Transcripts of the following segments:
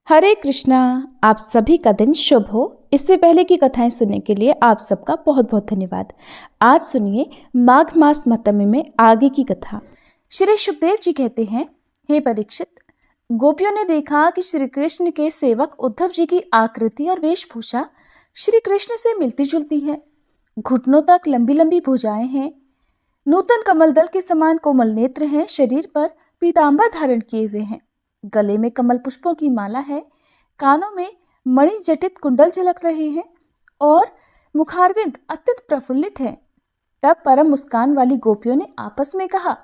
हरे कृष्णा। आप सभी का दिन शुभ हो। इससे पहले की कथाएं सुनने के लिए आप सबका बहुत बहुत धन्यवाद। आज सुनिए माघ मास मतमी में आगे की कथा। श्री सुखदेव जी कहते हैं, हे परीक्षित, गोपियों ने देखा कि श्री कृष्ण के सेवक उद्धव जी की आकृति और वेशभूषा श्री कृष्ण से मिलती जुलती है। घुटनों तक लंबी लंबी भुजाएं हैं, नूतन कमल दल के समान कोमल नेत्र हैं, शरीर पर पीतांबर धारण किए हुए हैं, गले में कमल पुष्पों की माला है, कानों में मणि जटित कुंडल झलक रहे हैं और मुखारविंद अत्यंत प्रफुल्लित है। तब परम मुस्कान वाली गोपियों ने आपस में कहा,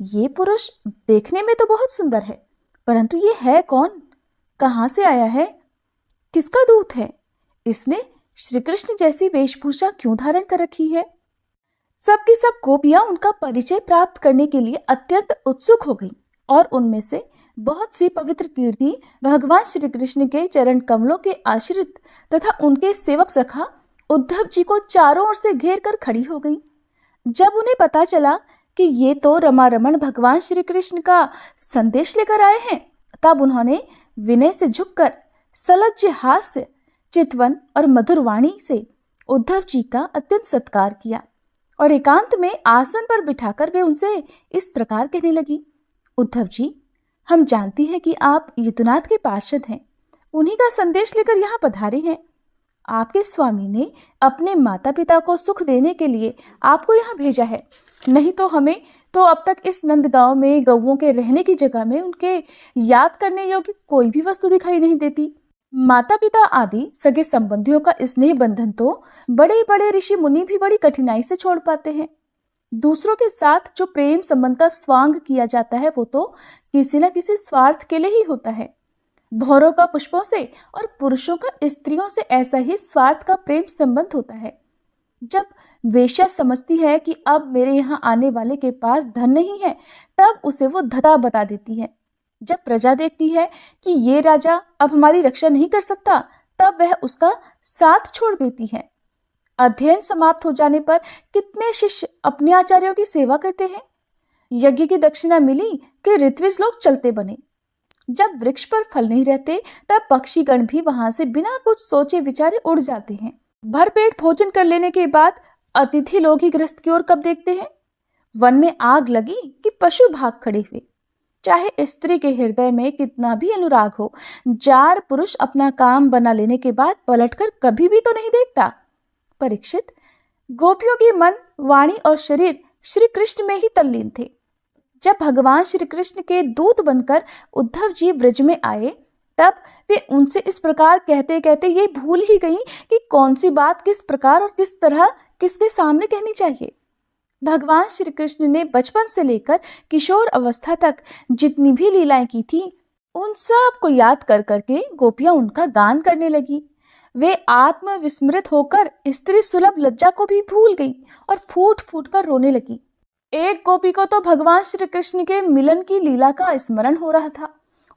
ये पुरुष देखने में तो बहुत सुंदर है, परंतु ये है कौन? कहाँ से आया है? किसका दूत है? इसने श्री कृष्ण जैसी वेशभूषा क्यों धारण कर रखी है? सबकी सब गोपियां उनका परिचय प्राप्त करने के लिए अत्यंत उत्सुक हो गईं और उनमें से बहुत सी पवित्र कीर्ति भगवान श्री कृष्ण के चरण कमलों के आश्रित तथा उनके सेवक सखा उद्धव जी को चारों ओर से घेर कर खड़ी हो गई। जब उन्हें पता चला कि ये तो रमारमण भगवान श्री कृष्ण का संदेश लेकर आए हैं, तब उन्होंने विनय से झुककर सलज्ज हास्य, चितवन और मधुर वाणी से उद्धव जी का अत्यंत सत्कार किया और एकांत में आसन पर बिठाकर वे उनसे इस प्रकार कहने लगी, उद्धव जी, हम जानती हैं कि आप यदुनाथ के पार्षद हैं, उन्हीं का संदेश लेकर यहाँ पधारे हैं। आपके स्वामी ने अपने माता पिता को सुख देने के लिए आपको यहाँ भेजा है, नहीं तो हमें तो अब तक इस नंदगांव में गौओं के रहने की जगह में उनके याद करने योग्य कोई भी वस्तु दिखाई नहीं देती। माता पिता आदि सगे संबंधियों का स्नेह बंधन तो बड़े बड़े ऋषि मुनि भी बड़ी कठिनाई से छोड़ पाते हैं। दूसरों के साथ जो प्रेम संबंध का स्वांग किया जाता है वो तो किसी न किसी स्वार्थ के लिए ही होता है। भौरों का पुष्पों से और पुरुषों का स्त्रियों से ऐसा ही स्वार्थ का प्रेम संबंध होता है। जब वेश्या समझती है कि अब मेरे यहाँ आने वाले के पास धन नहीं है, तब उसे वो धता बता देती है। जब प्रजा देखती है कि ये राजा अब हमारी रक्षा नहीं कर सकता, तब वह उसका साथ छोड़ देती है। अध्ययन समाप्त हो जाने पर कितने शिष्य अपने आचार्यों की सेवा करते हैं। यज्ञ की दक्षिणा मिली कि ऋत्विज लोग चलते बने। जब वृक्ष पर फल नहीं रहते, तब पक्षीगण भी वहां से बिना कुछ सोचे विचारे उड़ जाते हैं। भरपेट भोजन कर लेने के बाद अतिथि लोग ही गृहस्थ की ओर कब देखते हैं। वन में आग लगी कि पशु भाग खड़े हुए। चाहे स्त्री के हृदय में कितना भी अनुराग हो, जार पुरुष अपना काम बना लेने के बाद पलटकर कभी भी तो नहीं देखता। परीक्षित, गोपियों की मन, वाणी और शरीर श्री कृष्ण में ही तल्लीन थे। जब भगवान श्री कृष्ण के दूत बनकर उद्धव जी ब्रज में आए, तब वे उनसे इस प्रकार कहते कहते ये भूल ही गईं कि कौन सी बात किस प्रकार और किस तरह किसके सामने कहनी चाहिए। भगवान श्री कृष्ण ने बचपन से लेकर किशोर अवस्था तक जितनी भी लीलाएं की थी, उन सब को याद कर करके गोपियां उनका गान करने लगी। वे आत्मविस्मृत होकर स्त्री सुलभ लज्जा को भी भूल गई और फूट फूट कर रोने लगी। एक गोपी को तो भगवान श्री कृष्ण के मिलन की लीला का स्मरण हो रहा था।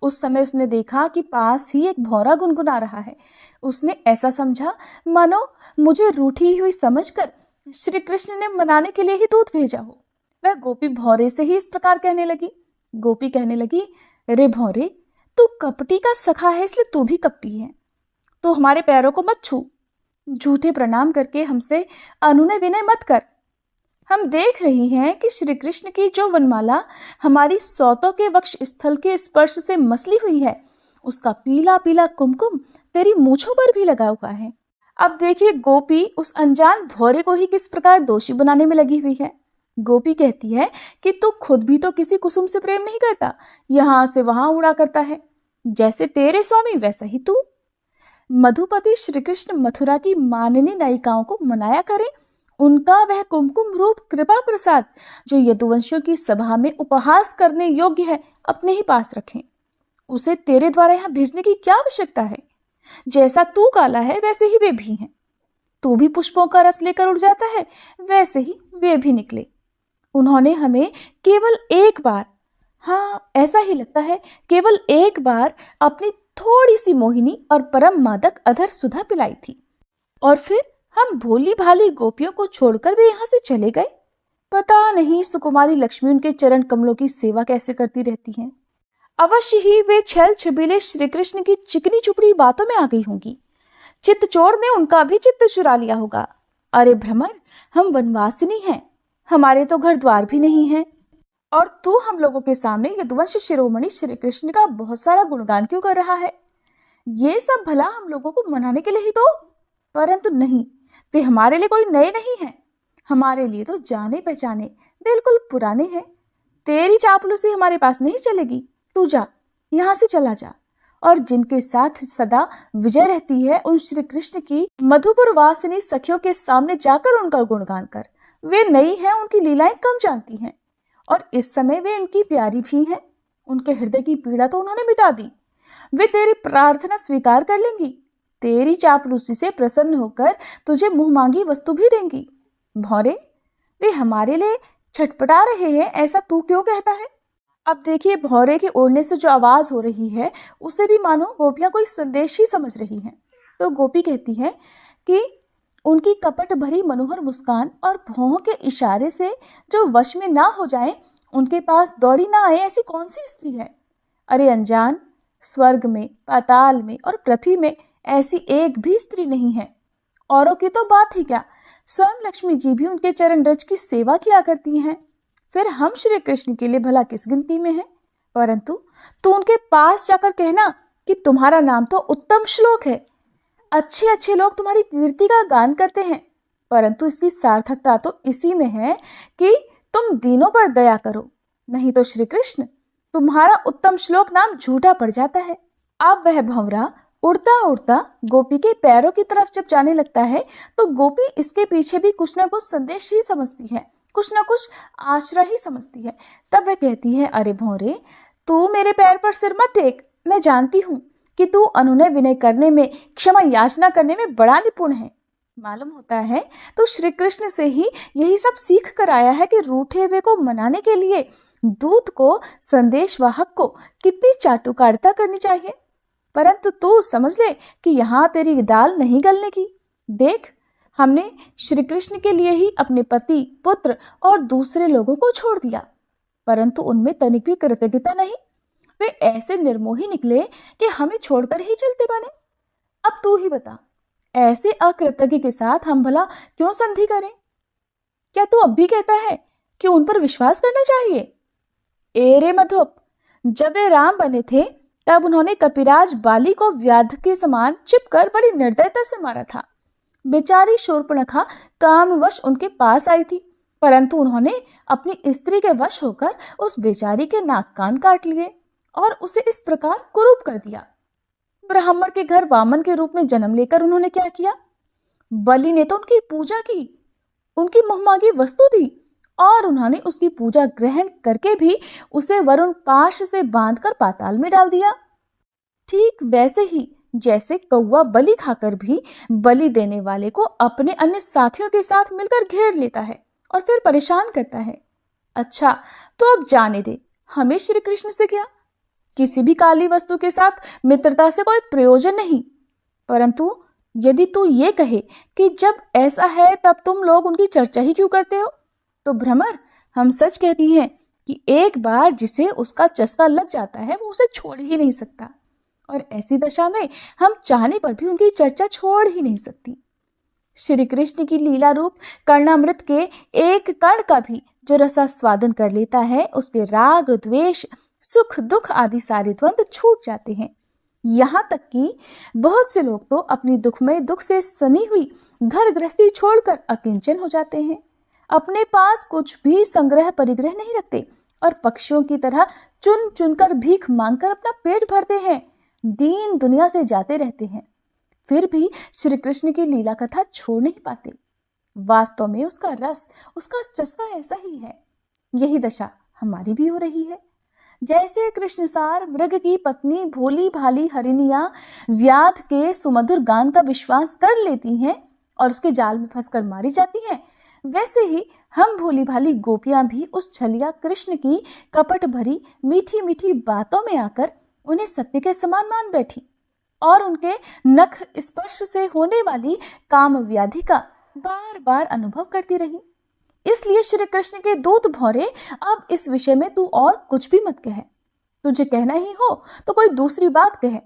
उस समय उसने देखा कि पास ही एक भौरा गुनगुना रहा है। उसने ऐसा समझा मानो मुझे रूठी हुई समझकर श्री कृष्ण ने मनाने के लिए ही दूत भेजा हो। वह गोपी भौरे से ही इस प्रकार कहने लगी। गोपी कहने लगी, रे भौरे, तू कपटी का सखा है, इसलिए तू भी कपटी है। तो हमारे पैरों को मत छू, झूठे प्रणाम करके हमसे अनुनय विनय मत कर। हम देख रही हैं कि श्री कृष्ण की जो वनमाला हमारी सौतों के वक्ष स्थल के स्पर्श से मसली हुई है, उसका पीला पीला कुमकुम तेरी मूछों पर भी लगा हुआ है। अब देखिए गोपी उस अनजान भौरे को ही किस प्रकार दोषी बनाने में लगी हुई है। गोपी कहती है कि तू खुद भी तो किसी कुसुम से प्रेम नहीं करता, यहाँ से वहां उड़ा करता है। जैसे तेरे स्वामी वैसा ही तू। मधुपति श्री कृष्ण मथुरा की माननी नायिकाओं को मनाया करें, उनका वह कुमकुम रूप कृपा प्रसाद जो यदुवंशियों की सभा में उपहास करने योग्य है, अपने ही पास रखें। उसे तेरे द्वारा यहाँ भेजने की क्या आवश्यकता है? जैसा तू काला है वैसे ही वे भी हैं। तू भी पुष्पों का रस लेकर उड़ जाता है, वैसे ही वे भी निकले। उन्होंने हमें केवल एक बार, हाँ ऐसा ही लगता है, केवल एक बार अपनी थोड़ी सी मोहिनी और परम मादक अधर सुधा पिलाई थी और फिर हम भोली भाली गोपियों को छोड़कर वे यहाँ से चले गए। पता नहीं सुकुमारी लक्ष्मी उनके चरण कमलों की सेवा कैसे करती रहती हैं। अवश्य ही वे छल छबीले श्री कृष्ण की चिकनी चुपड़ी बातों में आ गई होंगी। चित्त चोर ने उनका भी चित्त चुरा लिया होगा। अरे भ्रमर, हम वनवासिनी हैं, हमारे तो घर द्वार भी नहीं है, और तू हम लोगों के सामने यदुवंश शिरोमणि श्री कृष्ण का बहुत सारा गुणगान क्यों कर रहा है? ये सब भला हम लोगों को मनाने के लिए ही तो, परंतु नहीं, वे हमारे लिए कोई नए नहीं हैं, हमारे लिए तो जाने पहचाने बिल्कुल पुराने हैं। तेरी चापलूसी हमारे पास नहीं चलेगी, तू जा, यहाँ से चला जा, और जिनके साथ सदा विजय रहती है उन श्री कृष्ण की मधुपुर वासिनी सखियों के सामने जाकर उनका गुणगान कर। वे नई हैं, उनकी लीलाएं कम जानती हैं, और इस समय वे उनकी प्यारी भी हैं। उनके हृदय की पीड़ा तो उन्होंने मिटा दी, वे तेरी प्रार्थना स्वीकार कर लेंगी, तेरी चापलूसी से प्रसन्न होकर तुझे मुंह मांगी वस्तु भी देंगी। भौरे, वे हमारे लिए छटपटा रहे हैं, ऐसा तू क्यों कहता है? अब देखिए, भौरे के ओढ़ने से जो आवाज हो रही है उसे भी मानो गोपियां कोई संदेश ही समझ रही हैं। तो गोपी कहती है कि उनकी कपट भरी मनोहर मुस्कान और भौहों के इशारे से जो वश में ना हो जाए, उनके पास दौड़ी ना आए, ऐसी कौन सी स्त्री है? अरे अनजान, स्वर्ग में, पाताल में और पृथ्वी में ऐसी एक भी स्त्री नहीं है। औरों की तो बात ही क्या, स्वयं लक्ष्मी जी भी उनके चरण रज की सेवा किया करती हैं। फिर हम श्री कृष्ण के लिए भला किस गिनती में हैं? परंतु तू उनके पास जाकर कहना कि तुम्हारा नाम तो उत्तम श्लोक है, अच्छे अच्छे लोग तुम्हारी कीर्ति का गान करते हैं, परंतु इसकी सार्थकता तो इसी में है कि तुम दीनों पर दया करो, नहीं तो श्री कृष्ण तुम्हारा उत्तम श्लोक नाम झूठा पड़ जाता है। अब वह भंवरा उड़ता उड़ता गोपी के पैरों की तरफ जब जाने लगता है तो गोपी इसके पीछे भी कुछ ना कुछ संदेश ही समझती है, कुछ ना कुछ आश्रय ही समझती है। तब वह कहती है, अरे भौरे, तू मेरे पैर पर सिर मत टेक, मैं जानती हूँ कि तू अनुनय विनय करने में, क्षमा याचना करने में बड़ा निपुण है। मालूम होता है तो श्री कृष्ण से ही यही सब सीख कर आया है कि रूठे हुए को मनाने के लिए दूत को, संदेशवाहक को कितनी चाटुकारिता करनी चाहिए। परंतु तू समझ ले कि यहाँ तेरी दाल नहीं गलने की। देख, हमने श्री कृष्ण के लिए ही अपने पति, पुत्र और दूसरे लोगों को छोड़ दिया, परंतु उनमें तनिक भी कृतज्ञता नहीं। वे ऐसे निर्मोही निकले कि हमें छोड़कर ही चलते बने। अब तू ही बता, ऐसे अकृतज्ञ के साथ हम भला क्यों संधि करें? क्या तू अब भी कहता है कि उन पर विश्वास करना चाहिए? एरे मधुप, जब वे राम बने थे तब उन्होंने कपिराज बाली को व्याध के समान चिपकर बड़ी निर्दयता से मारा था। बेचारी शूर्पणखा कामवश उनके पास आई थी, परंतु उन्होंने अपनी स्त्री के वश होकर उस बेचारी के नाक कान काट लिए और उसे इस प्रकार कुरूप कर दिया। ब्राह्मण के घर वामन के रूप में जन्म लेकर उन्होंने क्या किया? बलि ने तो उनकी पूजा की, उनकी मुहमांगी वस्तु दी, और उन्होंने उसकी पूजा ग्रहण करके भी उसे वरुण पाश से बांधकर पाताल में डाल दिया। ठीक वैसे ही जैसे कौवा बलि खाकर भी बलि देने वाले को अपने अन्य साथियों के साथ मिलकर घेर लेता है और फिर परेशान करता है। अच्छा, तो अब जाने दे, हमें श्री कृष्ण से क्या? किसी भी काली वस्तु के साथ मित्रता से कोई प्रयोजन नहीं। परंतु यदि तू ये कहे कि जब ऐसा है तब तुम लोग उनकी चर्चा ही क्यों करते हो, तो भ्रमर, हम सच कहती हैं कि एक बार जिसे उसका चस्का लग जाता है वो उसे छोड़ ही नहीं सकता, और ऐसी दशा में हम चाहने पर भी उनकी चर्चा छोड़ ही नहीं सकती। श्री कृष्ण की लीला रूप कर्णामृत के एक कण का भी जो रसास्वादन कर लेता है, उसके राग, द्वेष, सुख, दुख आदि सारे द्वंद्व छूट जाते हैं। यहाँ तक कि बहुत से लोग तो अपनी दुखमय दुख से सनी हुई घर गृहस्थी छोड़कर अकिंचन हो जाते हैं, अपने पास कुछ भी संग्रह परिग्रह नहीं रखते और पक्षियों की तरह चुन चुनकर भीख मांगकर अपना पेट भरते हैं, दीन दुनिया से जाते रहते हैं, फिर भी श्री कृष्ण की लीला कथा छोड़ नहीं पाते। वास्तव में उसका रस, उसका चस्का ऐसा ही है। यही दशा हमारी भी हो रही है। जैसे कृष्णसार मृग की पत्नी भोली भाली हरिणियां व्याध के सुमधुर गान का विश्वास कर लेती हैं और उसके जाल में फंसकर मारी जाती हैं, वैसे ही हम भोली भाली गोपियां भी उस छलिया कृष्ण की कपट भरी मीठी मीठी बातों में आकर उन्हें सत्य के समान मान बैठी और उनके नख स्पर्श से होने वाली काम व्याधि का बार बार अनुभव करती रही। इसलिए श्री कृष्ण के दूत भौरे, अब इस विषय में तू और कुछ भी मत कह। तुझे कहना ही हो तो कोई दूसरी बात कहे।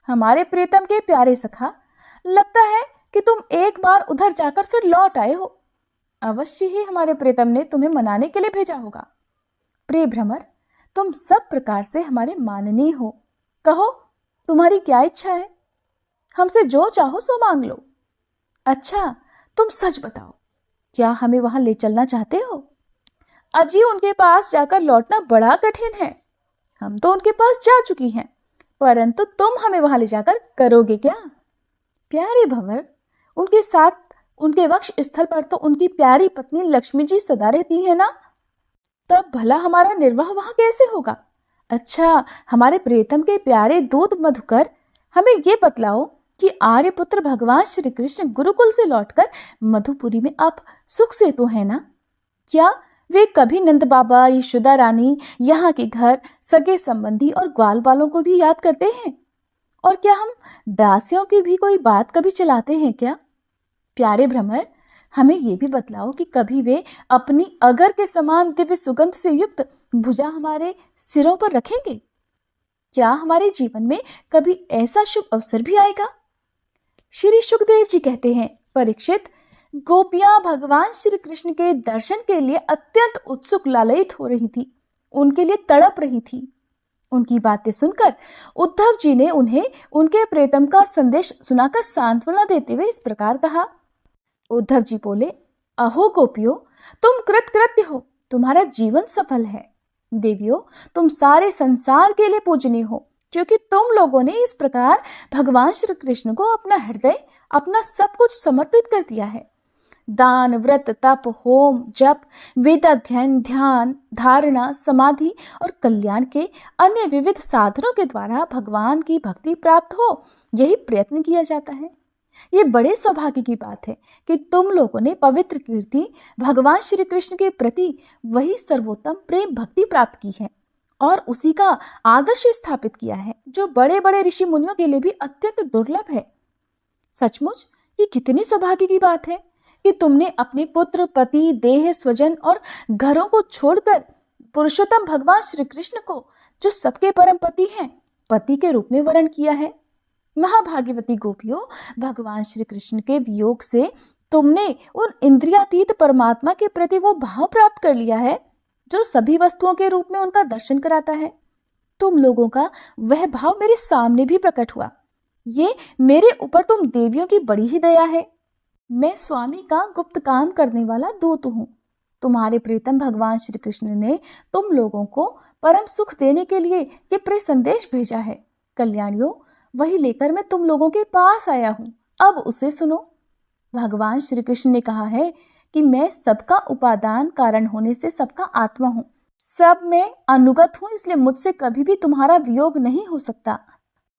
हमारे प्रीतम के प्यारे सखा, लगता है कि तुम एक बार उधर जाकर फिर लौट आए हो। अवश्य ही हमारे प्रीतम ने तुम्हें मनाने के लिए भेजा होगा। प्रिय भ्रमर, तुम सब प्रकार से हमारे माननीय हो। कहो, तुम्हारी क्या इच्छा है? हमसे जो चाहो सो मांग लो। अच्छा, तुम सच बताओ, क्या हमें वहां ले चलना चाहते हो? अजी, उनके पास जाकर लौटना बड़ा कठिन है। हम तो उनके पास जा चुकी हैं, परंतु तुम हमें वहां ले जाकर करोगे क्या? प्यारे भंवर, उनके साथ उनके वक्ष स्थल पर तो उनकी प्यारी पत्नी लक्ष्मी जी सदा रहती है ना, तब भला हमारा निर्वाह वहां कैसे होगा? अच्छा, हमारे प्रीतम के प्यारे दूध मधुकर, हमें ये बतलाओ कि आर्यपुत्र भगवान श्री कृष्ण गुरुकुल से लौटकर मधुपुरी में आप सुख से तो है ना? क्या वे कभी नंद बाबा, यशोदा रानी, यहाँ के घर, सगे संबंधी और ग्वाल बालों को भी याद करते हैं? और क्या हम दासियों की भी कोई बात कभी चलाते हैं क्या? प्यारे भ्रमर, हमें ये भी बतलाओ कि कभी वे अपनी अगर के समान दिव्य सुगंध से युक्त भुजा हमारे सिरों पर रखेंगे? क्या हमारे जीवन में कभी ऐसा शुभ अवसर भी आएगा? श्री सुखदेव जी कहते हैं, परीक्षित, गोपियां भगवान श्री कृष्ण के दर्शन के लिए अत्यंत उत्सुक लालयित हो रही थी, उनके लिए तड़प रही थी। उनकी बातें सुनकर उद्धव जी ने उन्हें उनके प्रीतम का संदेश सुनाकर सांत्वना देते हुए इस प्रकार कहा। उद्धव जी बोले, अहो गोपियों, तुम कृतकृत्य हो, तुम्हारा जीवन सफल है। देवियों, तुम सारे संसार के लिए पूजनीय हो, क्योंकि तुम लोगों ने इस प्रकार भगवान श्री कृष्ण को अपना हृदय, अपना सब कुछ समर्पित कर दिया है। दान, व्रत, तप, होम, जप, वेदाध्ययन, ध्यान, धारणा, समाधि और कल्याण के अन्य विविध साधनों के द्वारा भगवान की भक्ति प्राप्त हो, यही प्रयत्न किया जाता है। ये बड़े सौभाग्य की बात है कि तुम लोगों ने पवित्र कीर्ति भगवान श्री कृष्ण के प्रति वही सर्वोत्तम प्रेम भक्ति प्राप्त की है और उसी का आदर्श स्थापित किया है, जो बड़े बड़े ऋषि मुनियों के लिए भी अत्यंत दुर्लभ है। सचमुच ये कितनी सौभाग्य की बात है कि तुमने अपने पुत्र, पति, देह, स्वजन और घरों को छोड़कर पुरुषोत्तम भगवान श्री कृष्ण को, जो सबके परम पति हैं, पति के रूप में वर्ण किया है। महाभाग्यवती गोपियों, भगवान श्री कृष्ण के वियोग से तुमने उन इंद्रियातीत परमात्मा के प्रति वो भाव प्राप्त कर लिया है जो सभी वस्तुओं के रूप में उनका दर्शन कराता है। तुम लोगों का वह भाव मेरे सामने भी प्रकट हुआ। ये मेरे ऊपर तुम देवियों की बड़ी ही दया है। मैं स्वामी का गुप्त काम करने वाला दूत हूँ। तुम्हारे प्रीतम भगवान श्री कृष्ण ने तुम लोगों को परम सुख देने के लिए ये प्रिय संदेश भेजा है। कल्याणियों, वही लेकर मैं तुम लोगों के पास आया हूँ, अब उसे सुनो। भगवान श्री कृष्ण ने कहा है कि मैं सबका उपादान कारण होने से सबका आत्मा हूँ, सब में अनुगत हूँ, इसलिए मुझसे कभी भी तुम्हारा वियोग नहीं हो सकता।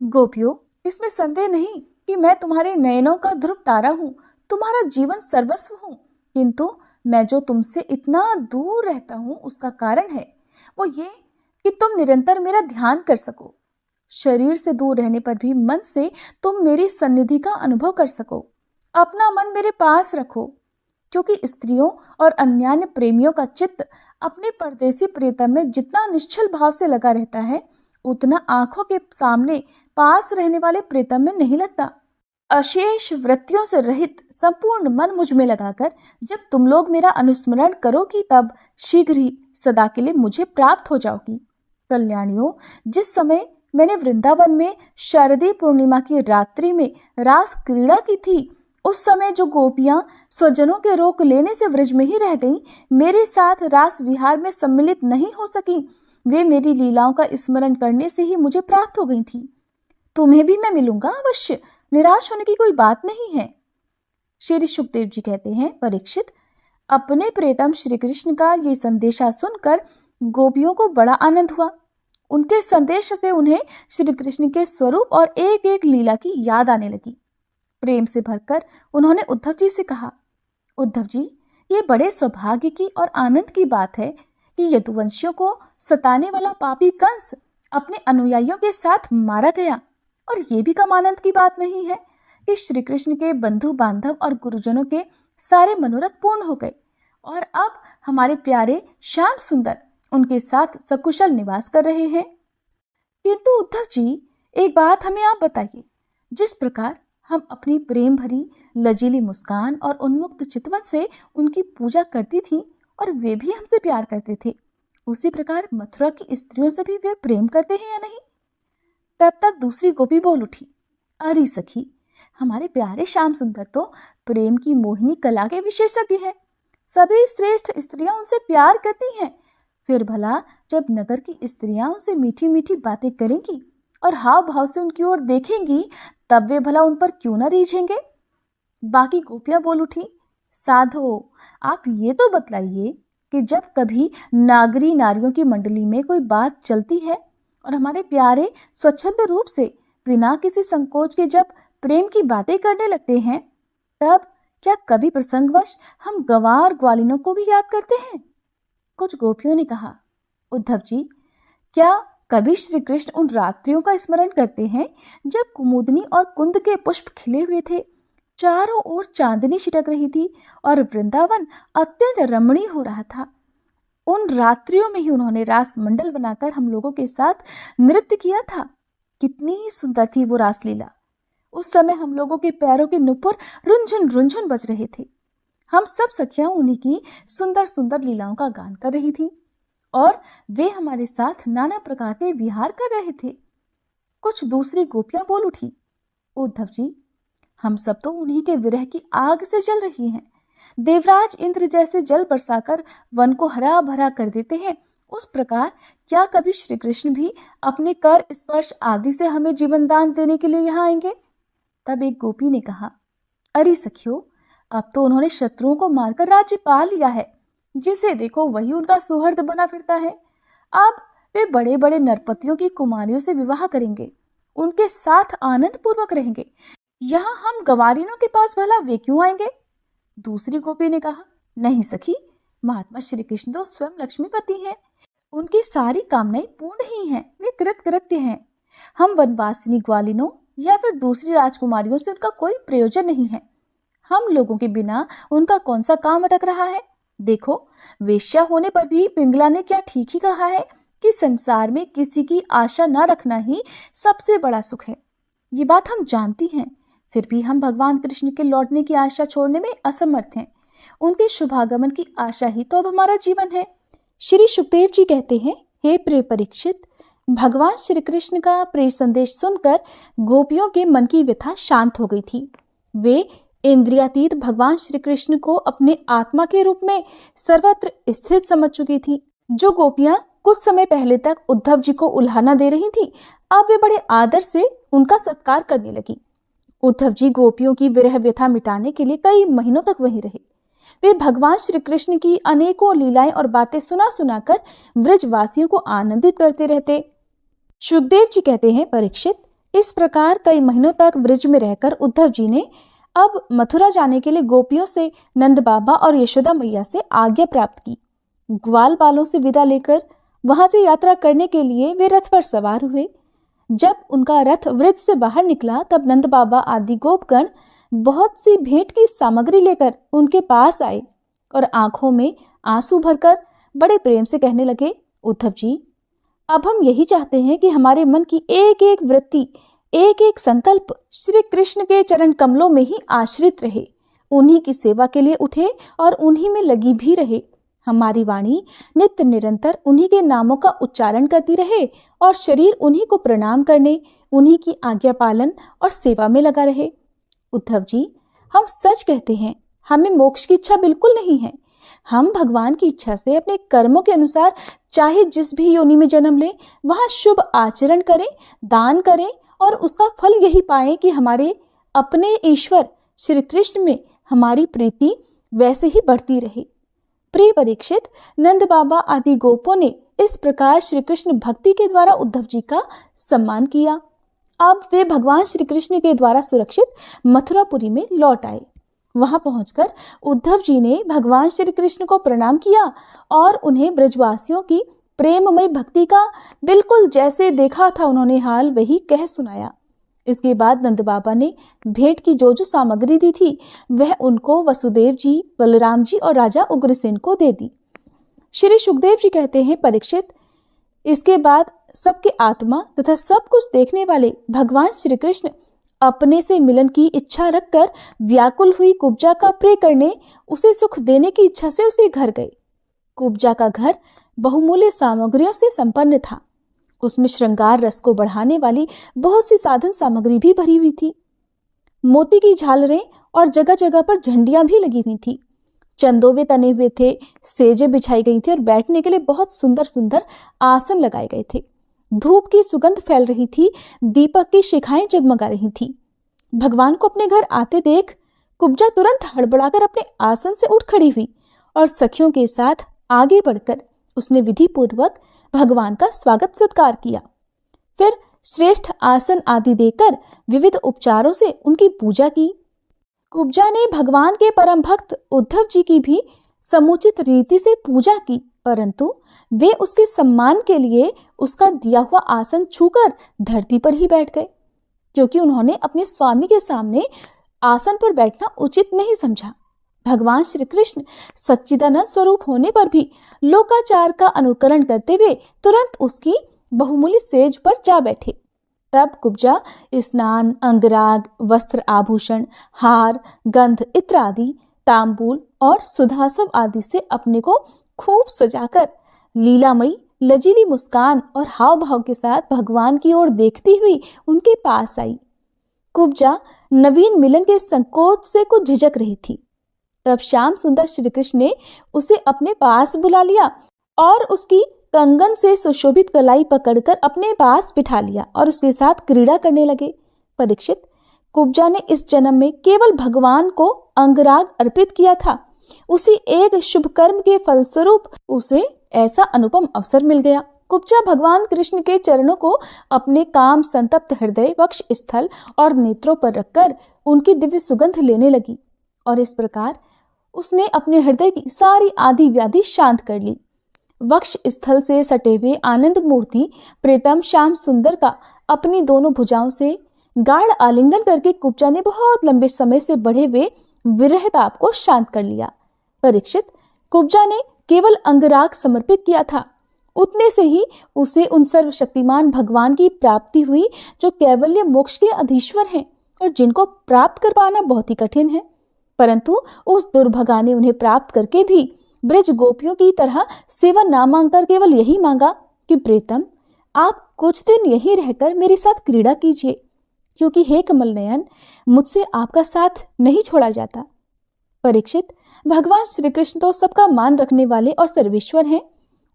गोपियों, इसमें संदेह नहीं कि मैं तुम्हारे नयनों का ध्रुव तारा हूँ, तुम्हारा जीवन सर्वस्व हूँ, किंतु मैं जो तुमसे इतना दूर रहता हूँ उसका कारण है वो ये कि तुम निरंतर मेरा ध्यान कर सको। शरीर से दूर रहने पर भी मन से तुम मेरी सन्निधि का अनुभव कर सको। अपना मन मेरे पास रखो, क्योंकि स्त्रियों और अन्यान्य प्रेमियों का चित्त अपने परदेसी प्रीतम में जितना निश्चल भाव से लगा रहता है, उतना आंखों के सामने पास रहने वाले प्रीतम में नहीं लगता। अशेष वृत्तियों से रहित संपूर्ण मन मुझ में लगाकर जब तुम लोग मेरा अनुस्मरण करोगी, तब शीघ्र ही सदा के लिए मुझे प्राप्त हो जाओगी। कल्याणियों, जिस समय मैंने वृंदावन में शारदीय पूर्णिमा की रात्रि में रास क्रीड़ा की थी, उस समय जो गोपियां स्वजनों के रोक लेने से व्रज में ही रह गईं, मेरे साथ रास विहार में सम्मिलित नहीं हो सकी, वे मेरी लीलाओं का स्मरण करने से ही मुझे प्राप्त हो गई थी। तुम्हें भी मैं मिलूंगा अवश्य, निराश होने की कोई बात नहीं है। श्री सुखदेव जी कहते हैं, परीक्षित, अपने प्रीतम श्री कृष्ण का ये संदेशा सुनकर गोपियों को बड़ा आनंद हुआ। उनके संदेश से उन्हें श्री कृष्ण के स्वरूप और एक एक लीला की याद आने लगी। प्रेम से भरकर उन्होंने उद्धव जी से कहा, उद्धव जी, ये बड़े सौभाग्य की और आनंद की बात है कि यदुवंशियों को सताने वाला पापी कंस अपने अनुयायियों के साथ मारा गया, और ये भी कम आनंद की बात नहीं है कि श्री कृष्ण के बंधु बांधव और गुरुजनों के सारे मनोरथ पूर्ण हो गए और अब हमारे प्यारे श्याम सुंदर उनके साथ सकुशल निवास कर रहे हैं। किंतु उद्धव जी, एक बात हमें आप बताइए, जिस प्रकार हम अपनी प्रेम भरी लजीली मुस्कान और उन्मुक्त चितवन से उनकी पूजा करती थी और वे भी हमसे प्यार करते थे, उसी प्रकार मथुरा की स्त्रियों से भी वे प्रेम करते हैं या नहीं? तब तक दूसरी गोपी बोल उठी, अरे सखी, हमारे प्यारे श्याम सुंदर तो प्रेम की मोहिनी कला के विशेषज्ञ हैं। सभी श्रेष्ठ स्त्रियां उनसे प्यार करती हैं। फिर भला जब नगर की स्त्रियां उनसे मीठी मीठी बातें करेंगी और हाव भाव से उनकी ओर देखेंगी, तब वे भला उन पर क्यों न रीझेंगे? बाकी गोपियां बोल उठी, साधो, आप ये तो बतलाइए कि जब कभी नागरी नारियों की मंडली में कोई बात चलती है और हमारे प्यारे स्वच्छंद रूप से बिना किसी संकोच के जब प्रेम की बातें करने लगते हैं, तब क्या कभी प्रसंगवश हम गंवार ग्वालिनों को भी याद करते हैं? कुछ गोपियों ने कहा, उद्धव जी, क्या कभी श्री कृष्ण उन रात्रियों का स्मरण करते हैं जब कुमुदनी और कुंद के पुष्प खिले हुए थे, चारों ओर चांदनी छिटक रही थी और वृंदावन अत्यंत रमणीय हो रहा था? उन रात्रियों में ही उन्होंने रास मंडल बनाकर हम लोगों के साथ नृत्य किया था। कितनी सुंदर थी वो रासलीला। उस समय हम लोगों के पैरों के नुपुर रुंझुन रुंझुन बज रहे थे। हम सब सखियां उन्हीं की सुंदर सुंदर लीलाओं का गान कर रही थी और वे हमारे साथ नाना प्रकार के विहार कर रहे थे। कुछ दूसरी गोपियां बोल उठी, उद्धव जी, हम सब तो उन्हीं के विरह की आग से जल रही हैं। देवराज इंद्र जैसे जल बरसाकर वन को हरा भरा कर देते हैं, उस प्रकार क्या कभी श्री कृष्ण भी अपने कर स्पर्श आदि से हमें जीवन दान देने के लिए यहाँ आएंगे? तब एक गोपी ने कहा, अरे सखियों, अब तो उन्होंने शत्रुओं को मारकर राज्य पा लिया है। जिसे देखो वही उनका सुहृद बना फिरता है। अब वे बड़े बड़े नरपतियों की कुमारियों से विवाह करेंगे, उनके साथ आनंद पूर्वक रहेंगे। यहाँ हम गंवारिनों के पास भला वे क्यों आएंगे? दूसरी गोपी ने कहा, नहीं सखी, महात्मा श्री कृष्ण तो स्वयं लक्ष्मीपति हैं। उनकी सारी कामनाएं पूर्ण ही हैं, वे कृतकृत्य हैं। हम वनवासिनी ग्वालिनों या फिर दूसरी राजकुमारियों से उनका कोई प्रयोजन नहीं है। हम लोगों के बिना उनका कौन सा काम अटक रहा है? देखो, वेश्या होने पर भी पिंगला ने क्या ठीक ही कहा है कि संसार में किसी की आशा न रखना ही सबसे बड़ा सुख है। ये बात हम जानती हैं, फिर भी हम भगवान कृष्ण के लौटने की आशा छोड़ने में असमर्थ हैं। उनके शुभागमन की आशा ही तो अब हमारा जीवन है। श्री सुखदेव जी कहते हैं, हे प्रिय परीक्षित, भगवान श्री कृष्ण का प्रिय संदेश सुनकर गोपियों के मन की व्यथा शांत हो गई थी। वे इंद्रियातीत भगवान श्री कृष्ण को अपने आत्मा के रूप में सर्वत्र स्थित समझ चुकी थी। जो गोपियां कुछ समय पहले तक उद्धव जी को उल्हाना दे रही थी, अब वे बड़े आदर से उनका सत्कार करने लगी। उद्धव जी गोपियों की विरह व्यथा मिटाने के लिए कई महीनों तक वहीं रहे। वे भगवान श्री कृष्ण की अनेकों लीलाएं और बातें सुना सुनाकर ब्रजवासियों को आनंदित करते रहते। सुखदेव जी कहते हैं, परीक्षित, इस प्रकार कई महीनों तक ब्रज में रहकर उद्धव जी ने अब मथुरा जाने के लिए गोपियों से, नंद बाबा और यशोदा मैया से आज्ञा प्राप्त की। ग्वाल बालों से विदा लेकर वहां से यात्रा करने के लिए वे रथ पर सवार हुए। जब उनका रथ व्रज से बाहर निकला, तब नंद बाबा आदि गोपगण बहुत सी भेंट की सामग्री लेकर उनके पास आए और आंखों में आंसू भरकर बड़े प्रेम से कहने लगे, उद्धव जी, अब हम यही चाहते हैं कि हमारे मन की एक एक वृत्ति, एक एक संकल्प श्री कृष्ण के चरण कमलों में ही आश्रित रहे, उन्हीं की सेवा के लिए उठे और उन्हीं में लगी भी रहे। हमारी वाणी नित्य निरंतर उन्हीं के नामों का उच्चारण करती रहे और शरीर उन्हीं को प्रणाम करने, उन्हीं की आज्ञा पालन और सेवा में लगा रहे। उद्धव जी, हम सच कहते हैं, हमें मोक्ष की इच्छा बिल्कुल नहीं है। हम भगवान की इच्छा से अपने कर्मों के अनुसार चाहे जिस भी योनि में जन्म लें, वहां शुभ आचरण करें, दान करें और उसका फल यही पाएं कि हमारे अपने ईश्वर श्री कृष्ण में हमारी प्रीति वैसे ही बढ़ती रहे। प्रिय परीक्षित, नंद बाबा आदि गोपों ने इस प्रकार श्री कृष्ण भक्ति के द्वारा उद्धव जी का सम्मान किया। अब वे भगवान श्री कृष्ण के द्वारा सुरक्षित मथुरापुरी में लौट आए। वहां पहुंचकर उद्धव जी ने भगवान श्री कृष्ण को प्रणाम किया और उन्हें ब्रजवासियों की प्रेममय भक्ति का बिल्कुल जैसे देखा था उन्होंने हाल वही कह सुनाया। इसके बाद नंद बाबा ने भेंट की जो जो सामग्री दी थी वह उनको वसुदेव जी, बलराम जी और राजा उग्रसेन को दे दी। श्री सुखदेव जी कहते हैं, परीक्षित, इसके बाद सबके आत्मा तथा सब कुछ देखने वाले भगवान श्री कृष्ण अपने से मिलन की इच्छा रखकर व्याकुल हुई कुब्जा का प्रिय करने, उसे सुख देने की इच्छा से उसके घर गए। कुब्जा का घर बहुमूल्य सामग्रियों से संपन्न था। उसमें श्रृंगार रस को बढ़ाने वाली बहुत सी साधन सामग्री भी भरी हुई थी। मोती की झालरें और जगह जगह पर झंडियां भी लगी हुई थी। चंदोवे तने हुए थे, सेजें बिछाई गई थी और बैठने के लिए बहुत सुंदर सुंदर आसन लगाए गए थे। धूप की सुगंध फैल रही थी, दीपक की शिखाएं जगमगा रही थी। भगवान को अपने घर आते देख कुब्जा तुरंत हड़बड़ाकर अपने आसन से उठ खड़ी हुई और सखियों के साथ आगे बढ़कर उसने विधि पूर्वक भगवान का स्वागत सत्कार किया। फिर श्रेष्ठ आसन आदि देकर विविध उपचारों से उनकी पूजा की। कुब्जा ने भगवान के परम भक्त उद्धव जी की भी समुचित रीति से पूजा की, परंतु वे उसके सम्मान के लिए उसका दिया हुआ आसन छूकर धरती पर ही बैठ गए, क्योंकि उन्होंने अपने स्वामी के सामने आसन पर बैठना उचित नहीं समझा। भगवान श्री कृष्ण सच्चिदानंद स्वरूप होने पर भी लोकाचार का अनुकरण करते हुए तुरंत उसकी बहुमूल्य सेज पर जा बैठे। तब कुब्जा स्नान, अंगराग, वस्त्र आभूषण, हार, गंध इत्यादि, तांबूल और सुधासव आदि से अपने को खूब सजाकर लीलामयी लजीली मुस्कान और हाव भाव के साथ भगवान की ओर देखती हुई उनके पास आई। कुब्जा नवीन मिलन के संकोच से कुछ झिझक रही थी। तब श्याम सुंदर श्री कृष्ण ने उसे अपने पास बुला लिया और उसकी कंगन से सुशोभित कलाई पकड़कर अपने पास बिठा लिया और उसके साथ क्रीड़ा करने लगे। परीक्षित, कुब्जा ने इस जन्म में केवल भगवान को अंगराग अर्पित किया था। उसी एक शुभ कर्म के फलस्वरूप उसे ऐसा अनुपम अवसर मिल गया। कुब्जा भगवान कृष्ण के चरणों को अपने काम संतप्त हृदय, वक्ष स्थल और नेत्रों पर रखकर उनकी दिव्य सुगंध लेने लगी और इस प्रकार उसने अपने हृदय की सारी आदि व्याधि शांत कर ली। वक्ष स्थल से सटे हुए आनंद मूर्ति प्रीतम श्याम सुंदर का अपनी दोनों भुजाओं से गाढ़ आलिंगन करके कुब्जा ने बहुत लंबे समय से बढ़े हुए विरह ताप को शांत कर लिया। परीक्षित, कुब्जा ने केवल अंगराग समर्पित किया था, उतने से ही उसे उन सर्वशक्तिमान भगवान की प्राप्ति हुई जो कैवल्य मोक्ष के अधीश्वर हैं और जिनको प्राप्त कर पाना बहुत ही कठिन है। परंतु उस दुर्भगा ने उन्हें प्राप्त करके भी ब्रज गोपियों की तरह सेवा ना मांगकर केवल यही मांगा कि प्रीतम, आप कुछ दिन यहीं रहकर मेरे साथ क्रीड़ा कीजिए, क्योंकि हे कमल नयन, मुझसे आपका साथ नहीं छोड़ा जाता। परीक्षित, भगवान श्री कृष्ण तो सबका मान रखने वाले और सर्वेश्वर हैं।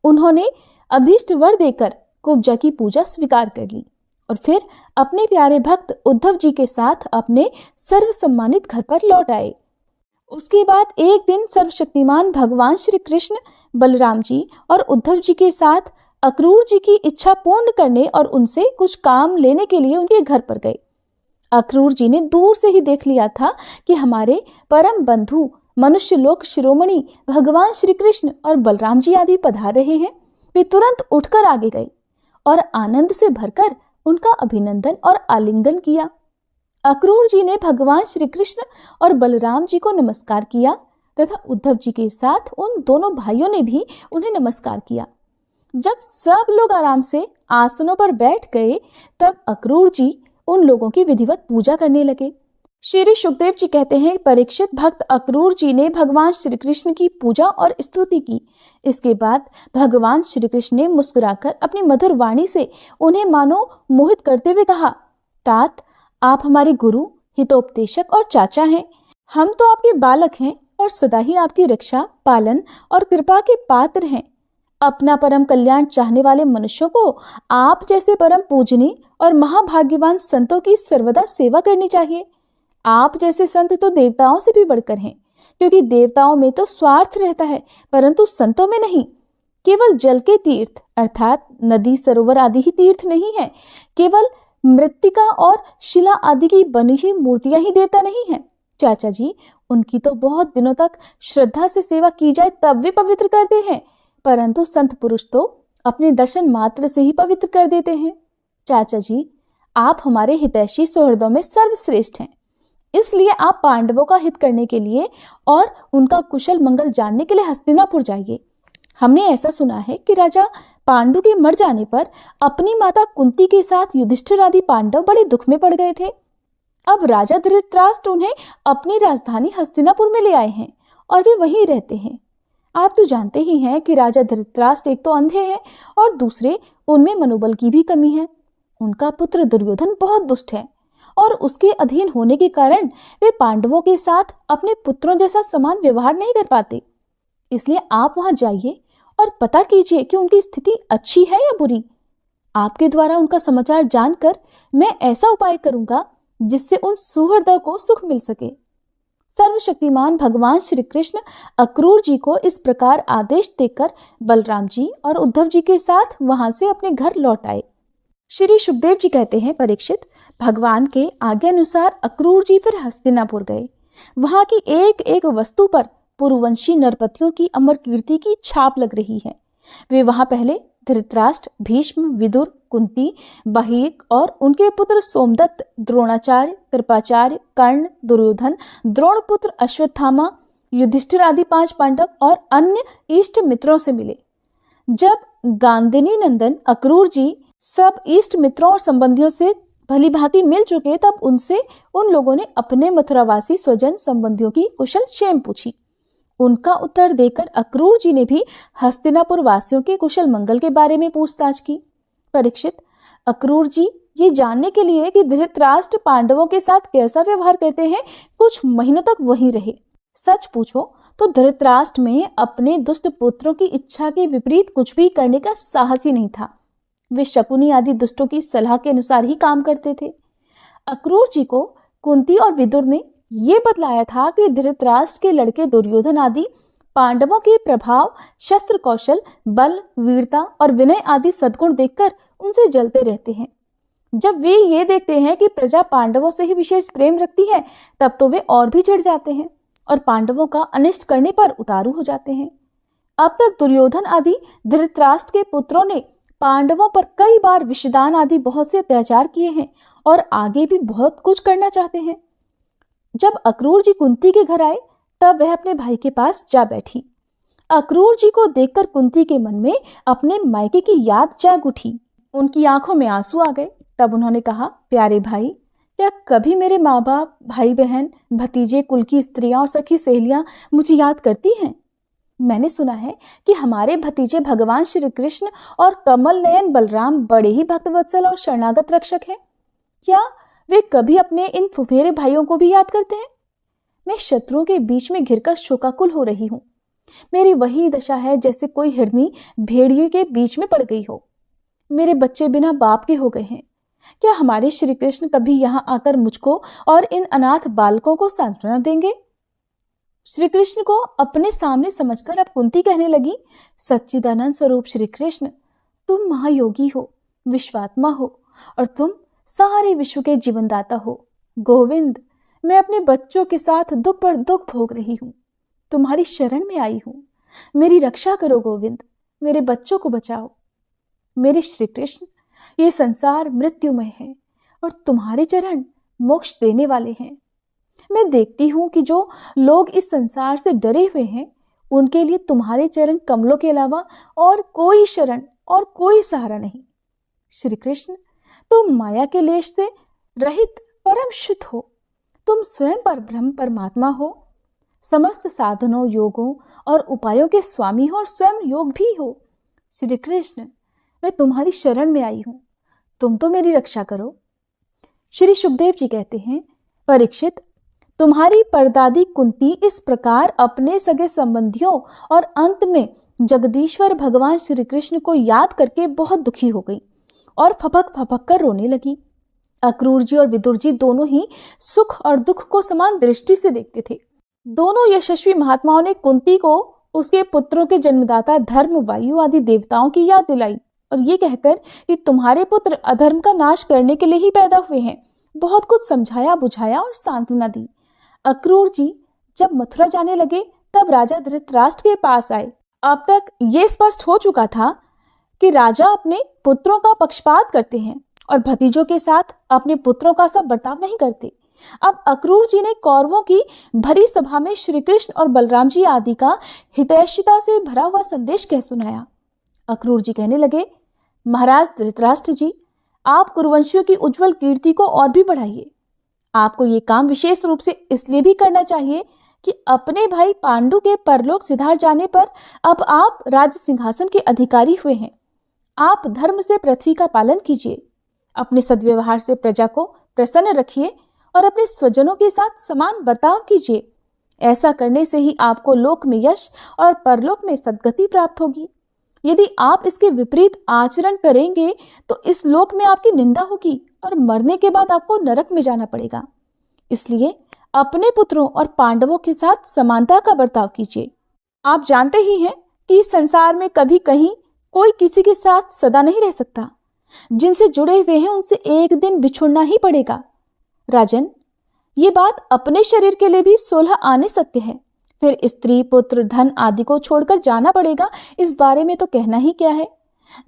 उन्होंने अभीष्ट वर देकर कुब्जा की पूजा स्वीकार कर ली और फिर अपने प्यारे भक्त उद्धव जी के साथ अपने सर्व सम्मानित घर पर लौट आए। उसके बाद एक दिन सर्वशक्तिमान भगवान श्री कृष्ण बलराम जी और उद्धव जी के साथ अक्रूर जी की इच्छा पूर्ण करने और उनसे कुछ काम लेने के लिए उनके घर पर गए। अक्रूर जी ने दूर से ही देख लिया था कि हमारे परम बंधु मनुष्य लोक शिरोमणि भगवान श्री कृष्ण और बलराम जी आदि पधार रहे हैं। वे तुरंत उठकर आगे गए और आनंद से भरकर उनका अभिनंदन और आलिंगन किया। अक्रूर जी ने भगवान श्री कृष्ण और बलराम जी को नमस्कार किया तथा उद्धव जी के साथ उन दोनों भाइयों ने भी उन्हें नमस्कार किया। जब सब लोग आराम से आसनों पर बैठ गए, तब अक्रूर जी उन लोगों की विधिवत पूजा करने लगे। श्री सुखदेव जी कहते हैं, परीक्षित भक्त अक्रूर जी ने भगवान श्री कृष्ण की पूजा और स्तुति की। इसके बाद भगवान श्री कृष्ण ने मुस्कुराकर अपनी मधुर वाणी से उन्हें मानो मोहित करते हुए कहा, तात, आप हमारे गुरु, हितोपदेशक और चाचा हैं। हम तो आपके बालक हैं और सदा ही आपकी रक्षा, पालन और कृपा के पात्र हैं। अपना परम कल्याण चाहने वाले मनुष्यों को आप जैसे परम पूजनीय और महाभाग्यवान संतों की सर्वदा सेवा करनी चाहिए। आप जैसे संत तो देवताओं से भी बढ़कर हैं, क्योंकि देवताओं में तो स्वार्थ रहता है, परंतु संतों में नहीं। केवल जल के तीर्थ अर्थात नदी, सरोवर आदि ही तीर्थ नहीं है। केवल मृत्तिका और शिला आदि की बनी हुई मूर्तियां ही देवता नहीं है। चाचा जी, उनकी तो बहुत दिनों तक श्रद्धा से सेवा की जाए तब वे पवित्र करते हैं, परंतु संत पुरुष तो अपने दर्शन मात्र से ही पवित्र कर देते हैं। चाचा जी, आप हमारे हितैषी सुहृदों में सर्वश्रेष्ठ हैं, इसलिए आप पांडवों का हित करने के लिए और उनका कुशल मंगल जानने के लिए हस्तिनापुर जाइए। हमने ऐसा सुना है कि राजा पांडु के मर जाने पर अपनी माता कुंती के साथ युधिष्ठिर आदि पांडव बड़े दुख में पड़ गए थे। अब राजा धृतराष्ट्र उन्हें अपनी राजधानी हस्तिनापुर में ले आए हैं और वे वहीं रहते हैं। आप तो जानते ही हैं कि राजा धृतराष्ट्र एक तो अंधे हैं और दूसरे उनमें मनोबल की भी कमी है। उनका पुत्र दुर्योधन बहुत दुष्ट है और उसके अधीन होने के कारण वे पांडवों के साथ अपने पुत्रों जैसा समान व्यवहार नहीं कर पाते। इसलिए आप वहां जाइए और पता कीजिए कि उनकी स्थिति अच्छी है या बुरी। आपके द्वारा उनका समाचार जानकर मैं ऐसा उपाय करूंगा जिससे उन सुहृदों को सुख मिल सके। सर्वशक्तिमान भगवान श्री कृष्ण अक्रूर जी को इस प्रकार आदेश देकर बलराम जी और उद्धव जी के साथ वहां से अपने घर लौट आए। श्री सुखदेव जी कहते हैं, परीक्षित, भगवान के आज्ञानुसार अक्रूर जी फिर हस्तिनापुर गए। वहां की एक एक वस्तु पर पूर्ववंशी नरपतियों की अमर कीर्ति की छाप लग रही है। वे वहां पहले धृतराष्ट्र, भीष्म, विदुर, कुंती, बहीक और उनके पुत्र सोमदत्त, द्रोणाचार्य, कृपाचार्य, कर्ण, दुर्योधन, द्रोणपुत्र अश्वत्थामा, युधिष्ठिर आदि 5 पांडव और अन्य इष्ट मित्रों से मिले। जब गांधिनी नंदन अक्रूर जी सब इष्ट मित्रों और संबंधियों से भली भांति मिल चुके, तब उनसे उन लोगों ने अपने मथुरावासी स्वजन संबंधियों की कुशल क्षेम पूछी। उनका उत्तर देकर अक्रूर जी ने भी हस्तिनापुर वासियों के कुशल मंगल के बारे में पूछताछ की। परीक्षित, अक्रूर जी ये जानने के लिए कि धृतराष्ट्र पांडवों के साथ कैसा व्यवहार करते हैं, कुछ महीनों तक वहीं रहे। सच पूछो तो धृतराष्ट्र में अपने दुष्ट पुत्रों की इच्छा के विपरीत कुछ भी करने का साहस ही नहीं था। वे शकुनी आदि दुष्टों की सलाह के अनुसार ही काम करते थे। अक्रूर जी को कुंती और विदुर ने ये बतलाया था कि धृतराष्ट्र के लड़के दुर्योधन आदि पांडवों के प्रभाव, शस्त्र कौशल, बल, वीरता और विनय आदि सद्गुण देखकर उनसे जलते रहते हैं। जब वे ये देखते हैं कि प्रजा पांडवों से ही विशेष प्रेम रखती है, तब तो वे और भी चिढ़ जाते हैं और पांडवों का अनिष्ट करने पर उतारू हो जाते हैं। अब तक दुर्योधन आदि धृतराष्ट्र के पुत्रों ने पांडवों पर कई बार विषदान आदि बहुत से अत्याचार किए हैं और आगे भी बहुत कुछ करना चाहते हैं। जब अक्रूर जी कुंती के घर आए, तब वह अपने भाई के पास जा बैठी। अक्रूर जी को देखकर कुंती के मन में अपने मायके की याद जाग उठी। उनकी आंखों में आंसू आ गए। तब उन्होंने कहा, प्यारे भाई, क्या कभी मेरे माँ बाप, भाई बहन, भतीजे, कुल की स्त्रियां और सखी सहेलियां मुझे याद करती हैं? मैंने सुना है कि हमारे भतीजे भगवान श्री कृष्ण और कमल नयन बलराम बड़े ही भक्तवत्सल और शरणागत रक्षक हैं। क्या वे कभी अपने इन फुफेरे भाइयों को भी याद करते हैं? मैं शत्रुओं के बीच में घिरकर शोकाकुल हो रही हूँ। मेरी वही दशा है जैसे कोई हिरनी भेड़िए के बीच में पड़ गई हो। मेरे बच्चे बिना बाप के हो गए हैं। क्या हमारे श्री कृष्ण कभी यहाँ आकर मुझको और इन अनाथ बालकों को सांत्वना देंगे? श्री कृष्ण को अपने सामने समझकर अब कुंती कहने लगी, सच्चिदानंद स्वरूप श्री कृष्ण, तुम महायोगी हो, विश्वात्मा हो और तुम सारे विश्व के जीवनदाता हो। गोविंद, मैं अपने बच्चों के साथ दुख पर दुख भोग रही हूँ। तुम्हारी शरण में आई हूँ। मेरी रक्षा करो गोविंद, मेरे बच्चों को बचाओ। मेरे श्री कृष्ण, ये संसार मृत्युमय है और तुम्हारे चरण मोक्ष देने वाले हैं। मैं देखती हूँ कि जो लोग इस संसार से डरे हुए हैं, उनके लिए तुम्हारे चरण कमलों के अलावा और कोई शरण और कोई सहारा नहीं। श्री कृष्ण, तुम माया के लेश से रहित परम शुद्ध हो। तुम स्वयं पर ब्रह्म परमात्मा हो। समस्त साधनों, योगों और उपायों के स्वामी हो और स्वयं योग भी हो। श्री कृष्ण, मैं तुम्हारी शरण में आई हूँ। तुम तो मेरी रक्षा करो। श्री सुखदेव जी कहते हैं, परीक्षित, तुम्हारी परदादी कुंती इस प्रकार अपने सगे संबंधियों और अंत में जगदीश्वर भगवान श्री कृष्ण को याद करके बहुत दुखी हो गई और फपक फपक कर रोने लगी। अक्रूर जी और विदुर जी दोनों ही सुख और दुख को समान दृष्टि से देखते थे। दोनों यशस्वी महात्माओं ने कुंती को उसके पुत्रों के जन्मदाता धर्म, वायु आदि देवताओं की याद दिलाई और ये कहकर कि तुम्हारे पुत्र अधर्म का नाश करने के लिए ही पैदा हुए हैं, बहुत कुछ समझाया, बुझाया और सांत्वना दी। अक्रूर जी जब मथुरा जाने लगे, तब राजा धृतराष्ट्र के पास आए। अब तक ये स्पष्ट हो चुका था कि राजा अपने पुत्रों का पक्षपात करते हैं और भतीजों के साथ अपने पुत्रों का सब बर्ताव नहीं करते। अब अक्रूर जी ने कौरवों की भरी सभा में श्री कृष्ण और बलराम जी आदि का हितैषिता से भरा हुआ संदेश कह सुनाया। अक्रूर जी कहने लगे, महाराज धृतराष्ट्र जी, आप कुरुवंशियों की उज्जवल कीर्ति को और भी बढ़ाइए। आपको ये काम विशेष रूप से इसलिए भी करना चाहिए कि अपने भाई पांडु के परलोक सिधार जाने पर अब आप राज्य सिंहासन के अधिकारी हुए हैं। आप धर्म से पृथ्वी का पालन कीजिए, अपने सद्व्यवहार से प्रजा को प्रसन्न रखिए और अपने स्वजनों के साथ समान बर्ताव कीजिए। ऐसा करने से ही आपको लोक में यश और परलोक में सद्गति प्राप्त होगी। यदि आप इसके विपरीत आचरण करेंगे तो इस लोक में आपकी निंदा होगी और मरने के बाद आपको नरक में जाना पड़ेगा। इसलिए अपने पुत्रों और पांडवों के साथ समानता का बर्ताव कीजिए। आप जानते ही हैं कि इस संसार में कभी कहीं कोई किसी के साथ सदा नहीं रह सकता। जिनसे जुड़े हुए हैं उनसे एक दिन बिछुड़ना ही पड़ेगा। राजन, ये बात अपने शरीर के लिए भी 16 आने सत्य है। फिर स्त्री, पुत्र, धन आदि को छोड़कर जाना पड़ेगा, इस बारे में तो कहना ही क्या है।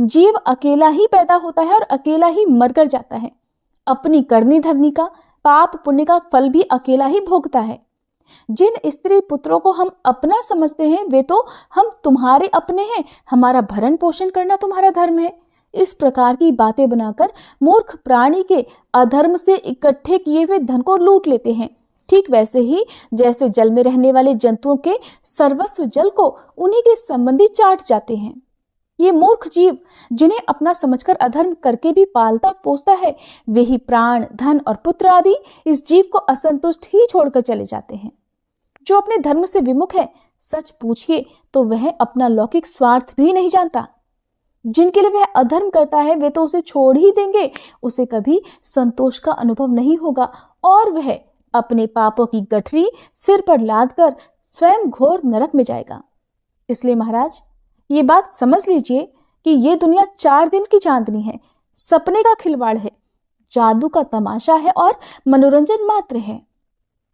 जीव अकेला ही पैदा होता है और अकेला ही मरकर जाता है। अपनी करनी धरनी का, पाप पुण्य का फल भी अकेला ही भोगता है। जिन स्त्री पुत्रों को हम अपना समझते हैं वे तो हम तुम्हारे अपने हैं, हमारा भरण पोषण करना तुम्हारा धर्म है। इस प्रकार की बातें बनाकर मूर्ख प्राणी के अधर्म से इकट्ठे किए हुए धन को लूट लेते हैं। ठीक वैसे ही जैसे जल में रहने वाले जंतुओं के सर्वस्व जल को उन्हीं के संबंधी चाट जाते हैं। ये मूर्ख जीव जिन्हें अपना समझकर अधर्म करके भी पालता पोसता है, वे ही प्राण, धन और पुत्र आदि इस जीव को असंतुष्ट ही छोड़कर चले जाते हैं। जो अपने धर्म से विमुख है, सच पूछिए तो वह अपना लौकिक स्वार्थ भी नहीं जानता। जिनके लिए वह अधर्म करता है वे तो उसे छोड़ ही देंगे, उसे कभी संतोष का अनुभव नहीं होगा और वह अपने पापों की गठरी सिर पर लादकर स्वयं घोर नरक में जाएगा। इसलिए महाराज, ये बात समझ लीजिए कि ये दुनिया 4 दिन की चांदनी है, सपने का खिलवाड़ है, जादू का तमाशा है और मनोरंजन मात्र है।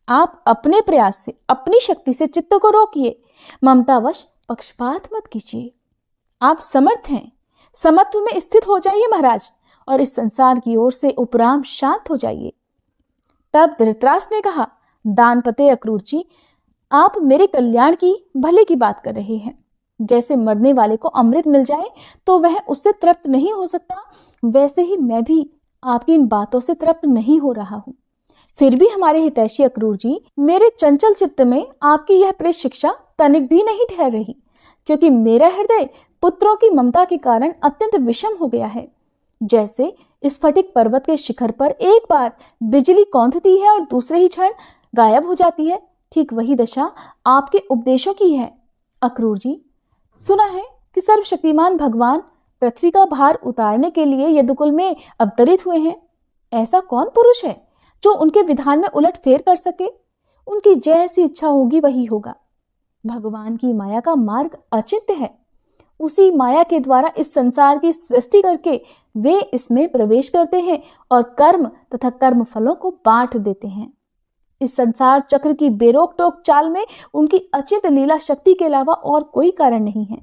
आप अपने प्रयास से, अपनी शक्ति से चित्त को रोकिए, ममतावश पक्षपात मत कीजिए। आप समर्थ हैं, समत्व में स्थित हो जाइए महाराज, और इस संसार की ओर से उपराम शांत हो जाइए। तब धृतराष्ट्र ने कहा, दानपते अक्रूर जी, आप मेरे कल्याण की, भले की बात कर रहे हैं। जैसे मरने वाले को अमृत मिल जाए तो वह उससे तृप्त नहीं हो सकता, वैसे ही मैं भी आपकी इन बातों से तृप्त नहीं हो रहा हूँ। फिर भी हमारे हितैषी अक्रूर जी, मेरे चंचल चित्त में आपकी यह प्रेत शिक्षा तनिक भी नहीं ठहर रही, क्योंकि मेरा हृदय पुत्रों की ममता के कारण अत्यंत विषम हो गया है। जैसे स्फटिक पर्वत के शिखर पर एक बार बिजली कौंधती है और दूसरे ही क्षण गायब हो जाती है, ठीक वही दशा आपके उपदेशों की है। अक्रूर जी, सुना है कि सर्वशक्तिमान भगवान पृथ्वी का भार उतारने के लिए यदुकुल में अवतरित हुए हैं। ऐसा कौन पुरुष है जो उनके विधान में उलट फेर कर सके? उनकी जैसी इच्छा होगी वही होगा। भगवान की माया का मार्ग अचिंत्य है। उसी माया के द्वारा इस संसार की सृष्टि करके वे इसमें प्रवेश करते हैं और कर्म तथा कर्म फलों को बांट देते हैं। इस संसार चक्र की बेरोक टोक चाल में उनकी अचिंत लीला शक्ति के अलावा और कोई कारण नहीं है।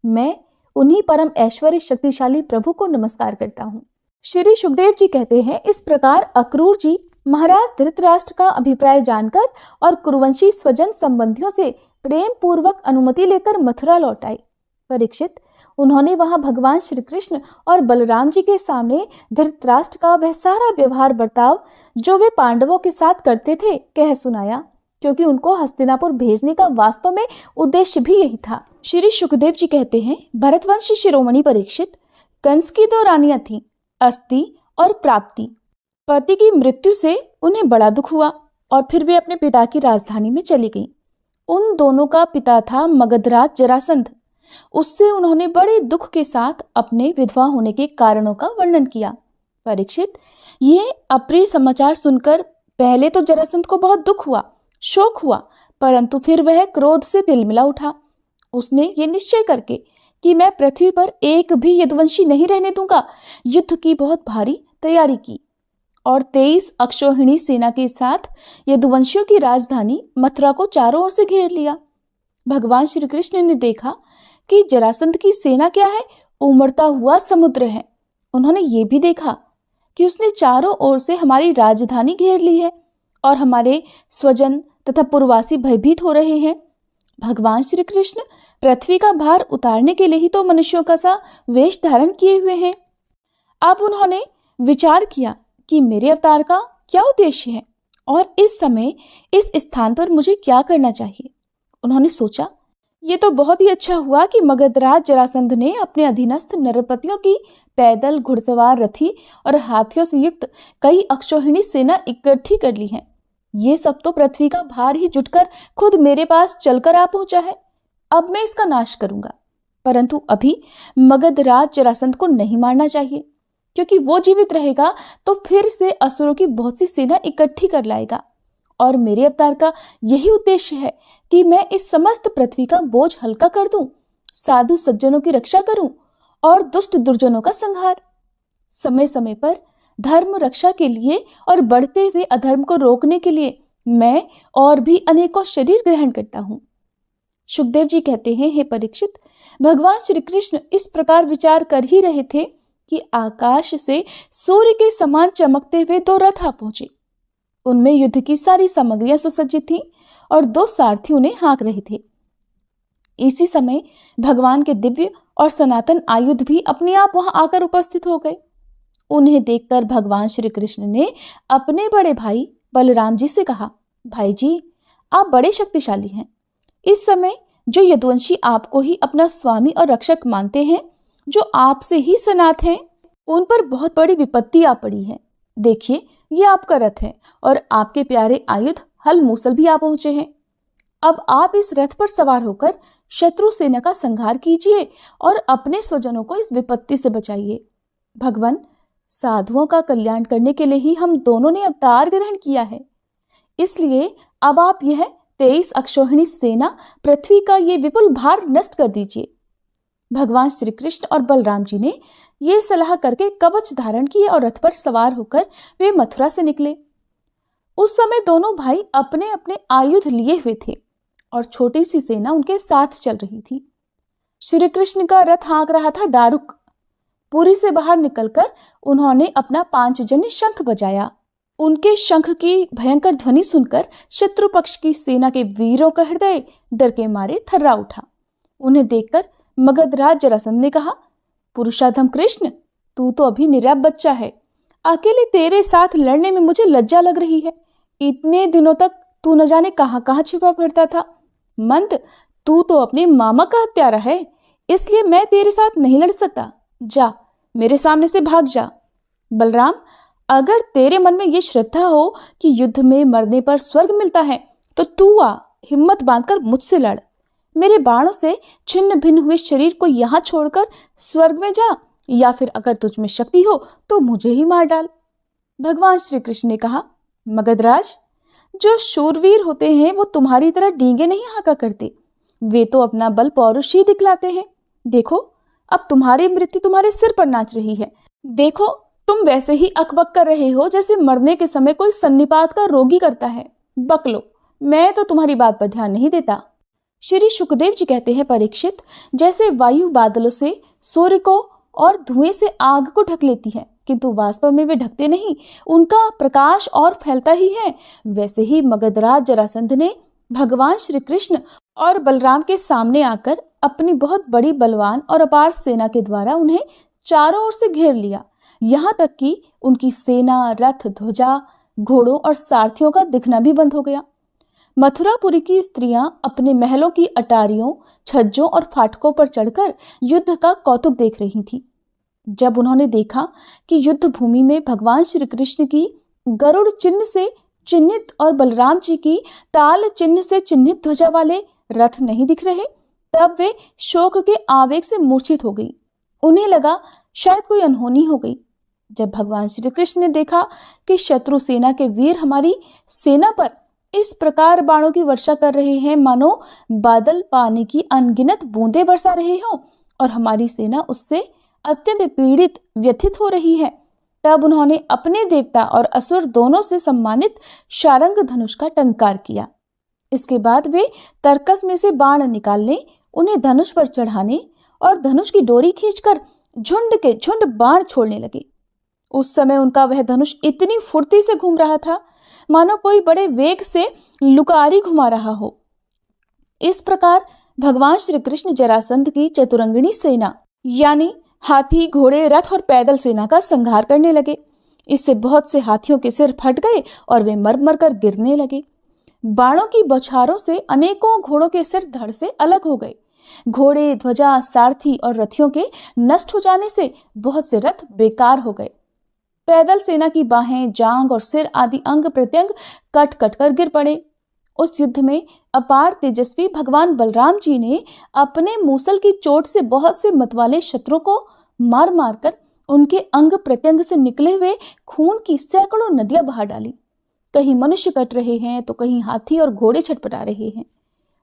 मैं उन्हीं परम ऐश्वर्य शक्तिशाली प्रभु को नमस्कार करता हूँ। श्री सुखदेव जी कहते हैं, इस प्रकार अक्रूर जी महाराज धृतराष्ट्र का अभिप्राय जानकर और कुरुवंशी स्वजन संबंधियों से प्रेम पूर्वक अनुमति लेकर मथुरा लौट आए। परीक्षित, उन्होंने वहां भगवान श्री कृष्ण और बलराम जी के सामने धृतराष्ट्र का वह सारा व्यवहार बर्ताव जो वे पांडवों के साथ करते थे कह सुनाया, क्योंकि उनको हस्तिनापुर भेजने का वास्तव में उद्देश्य भी यही था। श्री सुखदेव जी कहते हैं, भरतवंशी शिरोमणि परीक्षित, कंस की 2 रानियां थीं, अस्ति और प्राप्ति। पति की मृत्यु से उन्हें बड़ा दुख हुआ और फिर वे अपने पिता की राजधानी में चली गईं। उन दोनों का पिता था मगधराज जरासंध। उससे उन्होंने बड़े दुख के साथ अपने विधवा होने के कारणों का वर्णन किया। परीक्षित, ये अप्रिय समाचार सुनकर पहले तो जरासंध को बहुत दुख हुआ, शोक हुआ, परंतु फिर वह क्रोध से तिलमिला उठा। उसने ये निश्चय करके कि मैं पृथ्वी पर एक भी यदुवंशी नहीं रहने दूंगा, युद्ध की बहुत भारी तैयारी की और 23 अक्षौहिणी सेना के साथ यदुवंशियों की राजधानी मथुरा को चारों ओर से घेर लिया। भगवान श्री कृष्ण ने देखा कि जरासंध की सेना क्या है, उमड़ता हुआ समुद्र है। उन्होंने ये भी देखा कि उसने चारों ओर से हमारी राजधानी घेर ली है और हमारे स्वजन तथा पूर्ववासी भयभीत हो रहे हैं। भगवान श्री कृष्ण पृथ्वी का भार उतारने के लिए ही तो मनुष्यों का सा वेश धारण किए हुए हैं। अब उन्होंने विचार किया कि मेरे अवतार का क्या उद्देश्य है और इस समय इस स्थान पर मुझे क्या करना चाहिए। उन्होंने सोचा, ये तो बहुत ही अच्छा हुआ कि मगधराज जरासंध ने अपने अधीनस्थ नरपतियों की पैदल, घुड़सवार, रथी और हाथियों से युक्त कई अक्षौहिणी सेना इकट्ठी कर ली है। ये सब तो पृथ्वी का भार ही जुटकर खुद मेरे पास चलकर आ पहुंचा है। अब मैं इसका नाश करूंगा, परंतु अभी मगधराज जरासंध को नहीं मारना चाहिए, क्योंकि वो जीवित रहेगा तो फिर से असुरों की बहुत सी सेना इकट्ठी कर लाएगा और मेरे अवतार का यही उद्देश्य है कि मैं इस समस्त पृथ्वी का बोझ हल्का कर दूं, साधु सज्जनों की रक्षा करूं और दुष्ट दुर्जनों का संहार। समय समय पर धर्म रक्षा के लिए और बढ़ते हुए अधर्म को रोकने के लिए मैं और भी अनेकों शरीर ग्रहण करता हूं। सुखदेव जी कहते हैं, हे परीक्षित, भगवान श्री कृष्ण इस प्रकार विचार कर ही रहे थे कि आकाश से सूर्य के समान चमकते हुए 2 रथ आ पहुंचे। उनमें युद्ध की सारी सामग्रियां सुसज्जित थीं और 2 सारथी उन्हें हाँक रहे थे। इसी समय भगवान के दिव्य और सनातन आयुध भी अपने आप वहां आकर उपस्थित हो गए। उन्हें देखकर भगवान श्री कृष्ण ने अपने बड़े भाई बलराम जी से कहा, भाई जी, आप बड़े शक्तिशाली हैं। इस समय जो यदुवंशी आपको ही अपना स्वामी और रक्षक मानते हैं, जो आपसे ही सनात हैं, उन पर बहुत बड़ी विपत्ति आ पड़ी है। देखिए, ये आपका रथ है और आपके प्यारे आयुध हल मूसल भी आ पहुंचे हैं। अब आप इस रथ पर सवार होकर शत्रु सेना का संहार कीजिए और अपने स्वजनों को इस विपत्ति से बचाइए। भगवान, साधुओं का कल्याण करने के लिए ही हम दोनों ने अवतार ग्रहण किया है, इसलिए अब आप यह 23 अक्षौहिणी सेना, पृथ्वी का ये विपुल भार नष्ट कर दीजिए। भगवान श्री कृष्ण और बलराम जी ने ये सलाह करके कवच धारण किए और रथ पर सवार होकर वे मथुरा से निकले। उस समय दोनों भाई अपने अपने आयुध लिए हुए थे और छोटी सी सेना उनके साथ चल रही थी। श्री कृष्ण का रथ हाँक रहा था दारुक। पुरी से बाहर निकलकर उन्होंने अपना 5 जन्य शंख बजाया। उनके शंख की भयंकर ध्वनि सुनकर शत्रु पक्ष की सेना के वीरों का हृदय डर के मारे थर्रा उठा। उन्हें देखकर मगधराज जरासंध ने कहा, पुरुषोत्तम कृष्ण, तू तो अभी निरप बच्चा है। अकेले तेरे साथ लड़ने में मुझे लज्जा लग रही है। इतने दिनों तक तू न जाने कहां कहां छिपा फिरता था। मंद, तू तो अपने मामा का हत्यारा है, इसलिए मैं तेरे साथ नहीं लड़ सकता। जा, मेरे सामने से भाग जा। बलराम, अगर तेरे मन में ये श्रद्धा हो कि युद्ध में मरने पर स्वर्ग मिलता है, तो तू आ, हिम्मत बांधकर मुझसे लड़। मेरे बाणों से छिन्न भिन्न हुए शरीर को यहाँ छोड़कर स्वर्ग में जा, या फिर अगर तुझ में शक्ति हो तो मुझे ही मार डाल। भगवान श्री कृष्ण ने कहा, मगधराज, जो शूरवीर होते हैं वो तुम्हारी तरह डींगे नहीं हाँका करते, वे तो अपना बल पौरुष ही दिखलाते हैं। देखो, अब तुम्हारी मृत्यु तुम्हारे सिर पर नाच रही है। देखो, तुम वैसे ही अकबक कर रहे हो जैसे मरने के समय कोई सन्निपात का रोगी करता है। बक लो, मैं तो तुम्हारी बात पर ध्यान नहीं देता। श्री सुखदेव जी कहते हैं, परीक्षित, जैसे वायु बादलों से सूर्य को और धुएं से आग को ढक लेती है, किंतु वास्तव में वे ढकते नहीं, उनका प्रकाश और फैलता ही है, वैसे ही मगधराज जरासंध ने भगवान श्री कृष्ण और बलराम के सामने आकर अपनी बहुत बड़ी बलवान और अपार सेना के द्वारा उन्हें चारों ओर से घेर लिया। यहाँ तक कि उनकी सेना, रथ, ध्वजा, घोड़ों और सारथियों का दिखना भी बंद हो गया। मथुरापुरी की स्त्रियां अपने महलों की अटारियों, छज्जों और फाटकों पर चढ़कर युद्ध का कौतुक देख रही थी। जब उन्होंने देखा कि युद्ध भूमि में भगवान श्री कृष्ण की गरुड़ चिन्ह से चिन्हित और बलराम जी की ताल चिन्ह से चिन्हित ध्वजा वाले रथ नहीं दिख रहे, तब वे शोक के आवेग से मूर्छित हो गई। उन्हें लगा शायद कोई अनहोनी हो गई। जब भगवान श्री कृष्ण ने देखा कि शत्रु सेना के वीर हमारी सेना पर इस प्रकार बाणों की वर्षा कर रहे हैं मानो बादल पानी की अनगिनत बूंदें बरसा रहे हों और हमारी सेना उससे अत्यंत पीड़ित, व्यथित हो रही है, तब उन्होंने अपने देवता और असुर दोनों से सम्मानित शारंग धनुष का टंकार किया। इसके बाद वे तरकस में से बाण निकालने, उन्हें धनुष पर चढ़ाने और धनुष की डोरी खींचकर झुंड के झुंड बाण छोड़ने लगे। उस समय उनका वह धनुष इतनी फुर्ती से घूम रहा था मानो कोई बड़े वेग से लुकारी घुमा रहा हो। इस प्रकार भगवान श्री कृष्ण जरासंध की चतुरंगिणी सेना यानी हाथी, घोड़े, रथ और पैदल सेना का संहार करने लगे। इससे बहुत से हाथियों के सिर फट गए और वे मर मर कर गिरने लगे। बाणों की बौछारों से अनेकों घोड़ों के सिर धड़ से अलग हो गए। घोड़े, ध्वजा, सारथी और रथियों के नष्ट हो जाने से बहुत से रथ बेकार हो गए। पैदल सेना की बाहें, जांग और सिर आदि अंग प्रत्यंग कट कट कर गिर पड़े। उस युद्ध में अपार तेजस्वी भगवान बलराम जी ने अपने मूसल की चोट से बहुत से मतवाले शत्रुओं को मार मार कर उनके अंग प्रत्यंग से निकले हुए खून की सैकड़ों नदियां बहा डाली। कहीं मनुष्य कट रहे हैं तो कहीं हाथी और घोड़े छटपटा रहे हैं।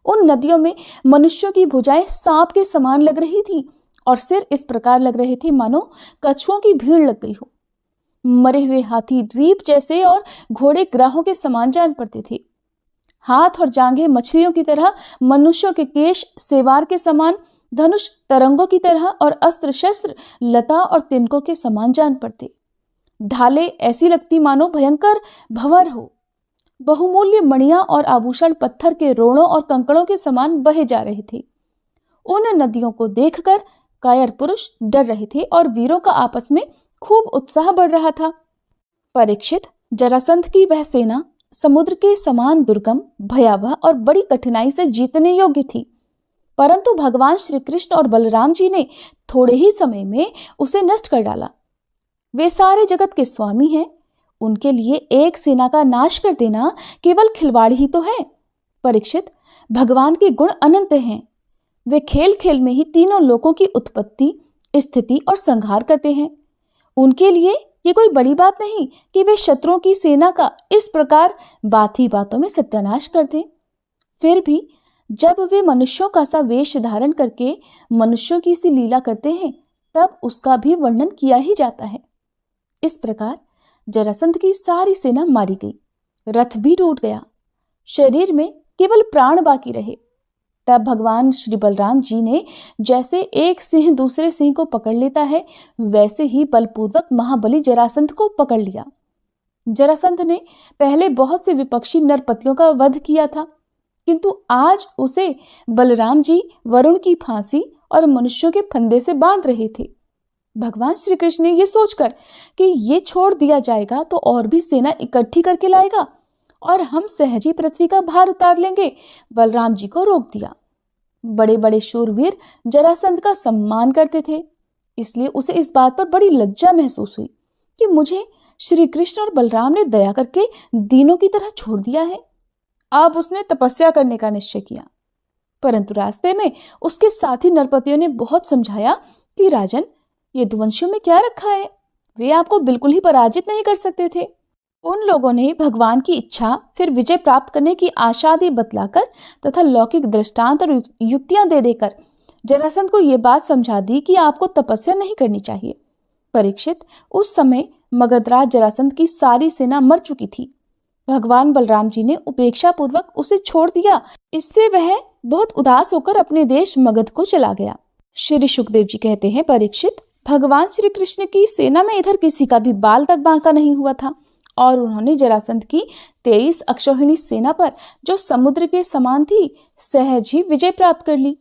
उन नदियों में मनुष्यों की भुजाएं सांप के समान लग रही थी और सिर इस प्रकार लग रहे थे मानो कछुओं की भीड़ लग गई हो। मरे हुए हाथी द्वीप जैसे और घोड़े ग्राहों के समान जान पड़ते थे। हाथ और जांघें मछलियों की तरह, मनुष्यों के केश सेवार के समान, धनुष तरंगों की तरह और अस्त्र शस्त्र लता और तिनकों के समान जान पड़ते। ढाले ऐसी लगती मानो भयंकर भंवर हो। बहुमूल्य मणियां और आभूषण पत्थर के रोड़ों और कंकड़ों के समान बहे जा रहे थे। उन नदियों को देखकर कायर पुरुष डर रहे थे और वीरों का आपस में खूब उत्साह बढ़ रहा था। परीक्षित, जरासंध की वह सेना समुद्र के समान दुर्गम, भयावह और बड़ी कठिनाई से जीतने योग्य थी, परंतु भगवान श्री कृष्ण और बलराम जी ने थोड़े ही समय में उसे नष्ट कर डाला। वे सारे जगत के स्वामी हैं, उनके लिए एक सेना का नाश कर देना केवल खिलवाड़ ही तो है। परीक्षित, भगवान के गुण अनंत हैं। वे खेल खेल में ही तीनों लोकों की उत्पत्ति, स्थिति और संहार करते हैं। उनके लिए ये कोई बड़ी बात नहीं कि वे शत्रुओं की सेना का इस प्रकार बात ही बातों में सत्यानाश कर दें। फिर भी जब वे मनुष्यों का सा वेश धारण करके मनुष्यों की सी लीला करते हैं, तब उसका भी वर्णन किया ही जाता है। इस प्रकार जरासंध की सारी सेना मारी गई, रथ भी टूट गया, शरीर में केवल प्राण बाकी रहे। तब भगवान श्री बलराम जी ने जैसे एक सिंह दूसरे सिंह को पकड़ लेता है, वैसे ही बलपूर्वक महाबली जरासंध को पकड़ लिया। जरासंध ने पहले बहुत से विपक्षी नरपतियों का वध किया था, किंतु आज उसे बलराम जी वरुण की फांसी और मनुष्यों के फंदे से बांध रहे थे। भगवान श्री कृष्ण ने यह सोचकर कि ये छोड़ दिया जाएगा तो और भी सेना इकट्ठी करके लाएगा और हम सहज ही पृथ्वी का भार उतार लेंगे, बलराम जी को रोक दिया। बड़े बड़े शूरवीर जरासंध का सम्मान करते थे, इसलिए उसे इस बात पर बड़ी लज्जा महसूस हुई कि मुझे श्री कृष्ण और बलराम ने दया करके दीनों की तरह छोड़ दिया है। अब उसने तपस्या करने का निश्चय किया, परंतु रास्ते में उसके साथी नरपतियों ने बहुत समझाया कि राजन, ये दुवंशियों में क्या रखा है, वे आपको बिल्कुल ही पराजित नहीं कर सकते थे। उन लोगों ने भगवान की इच्छा, फिर विजय प्राप्त करने की आशा आदि बतलाकर तथा लौकिक दृष्टांत और युक्तियां दे देकर जरासंध को यह बात समझा दी कि आपको तपस्या नहीं करनी चाहिए। परीक्षित, उस समय मगधराज जरासंध की सारी सेना मर चुकी थी। भगवान बलराम जी ने उपेक्षा पूर्वक उसे छोड़ दिया। इससे वह बहुत उदास होकर अपने देश मगध को चला गया। श्री शुकदेव जी कहते हैं, परीक्षित, भगवान श्री कृष्ण की सेना में इधर किसी का भी बाल तक बांका नहीं हुआ था और उन्होंने जरासंध की 23 अक्षौहिणी सेना पर, जो समुद्र के समान थी, सहज ही विजय प्राप्त कर ली।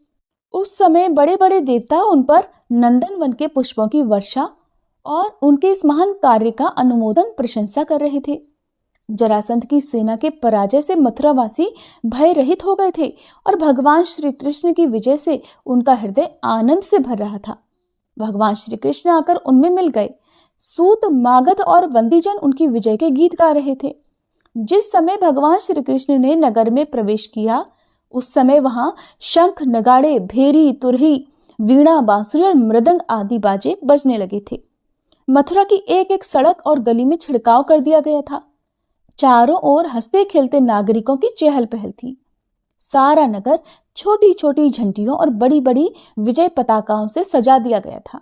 उस समय बड़े बड़े देवता उन पर नंदन वन के पुष्पों की वर्षा और उनके इस महान कार्य का अनुमोदन प्रशंसा कर रहे थे। जरासंध की सेना के पराजय से मथुरावासी भय रहित हो गए थे और भगवान श्री कृष्ण की विजय से उनका हृदय आनंद से भर रहा था। भगवान श्री कृष्ण आकर उनमें मिल गए। सूत, मागध और बंदीजन उनकी विजय के गीत गा रहे थे। जिस समय भगवान श्री कृष्ण ने नगर में प्रवेश किया, उस समय वहां शंख, नगाड़े, भेरी, तुरही, वीणा, बांसुरी और मृदंग आदि बाजे बजने लगे थे। मथुरा की एक एक सड़क और गली में छिड़काव कर दिया गया था। चारों ओर हंसते खेलते नागरिकों की चहल पहल थी। सारा नगर छोटी छोटी झंडियों और बड़ी बड़ी विजय पताकाओं से सजा दिया गया था।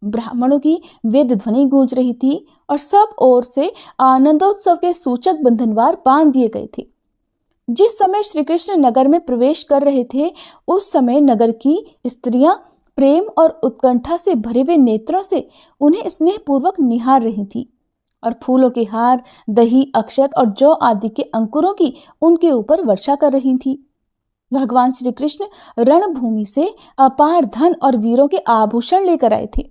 ब्राह्मणों की वेद ध्वनि गूंज रही थी और सब ओर से आनंदोत्सव के सूचक बंधनवार बांध दिए गए थे। जिस समय श्री कृष्ण नगर में प्रवेश कर रहे थे, उस समय नगर की स्त्रियां प्रेम और उत्कंठा से भरे हुए नेत्रों से उन्हें स्नेहपूर्वक निहार रही थी और फूलों के हार, दही, अक्षत और जौ आदि के अंकुरों की उनके ऊपर वर्षा कर रही थी। भगवान श्री कृष्ण रणभूमि से अपार धन और वीरों के आभूषण लेकर आए थे।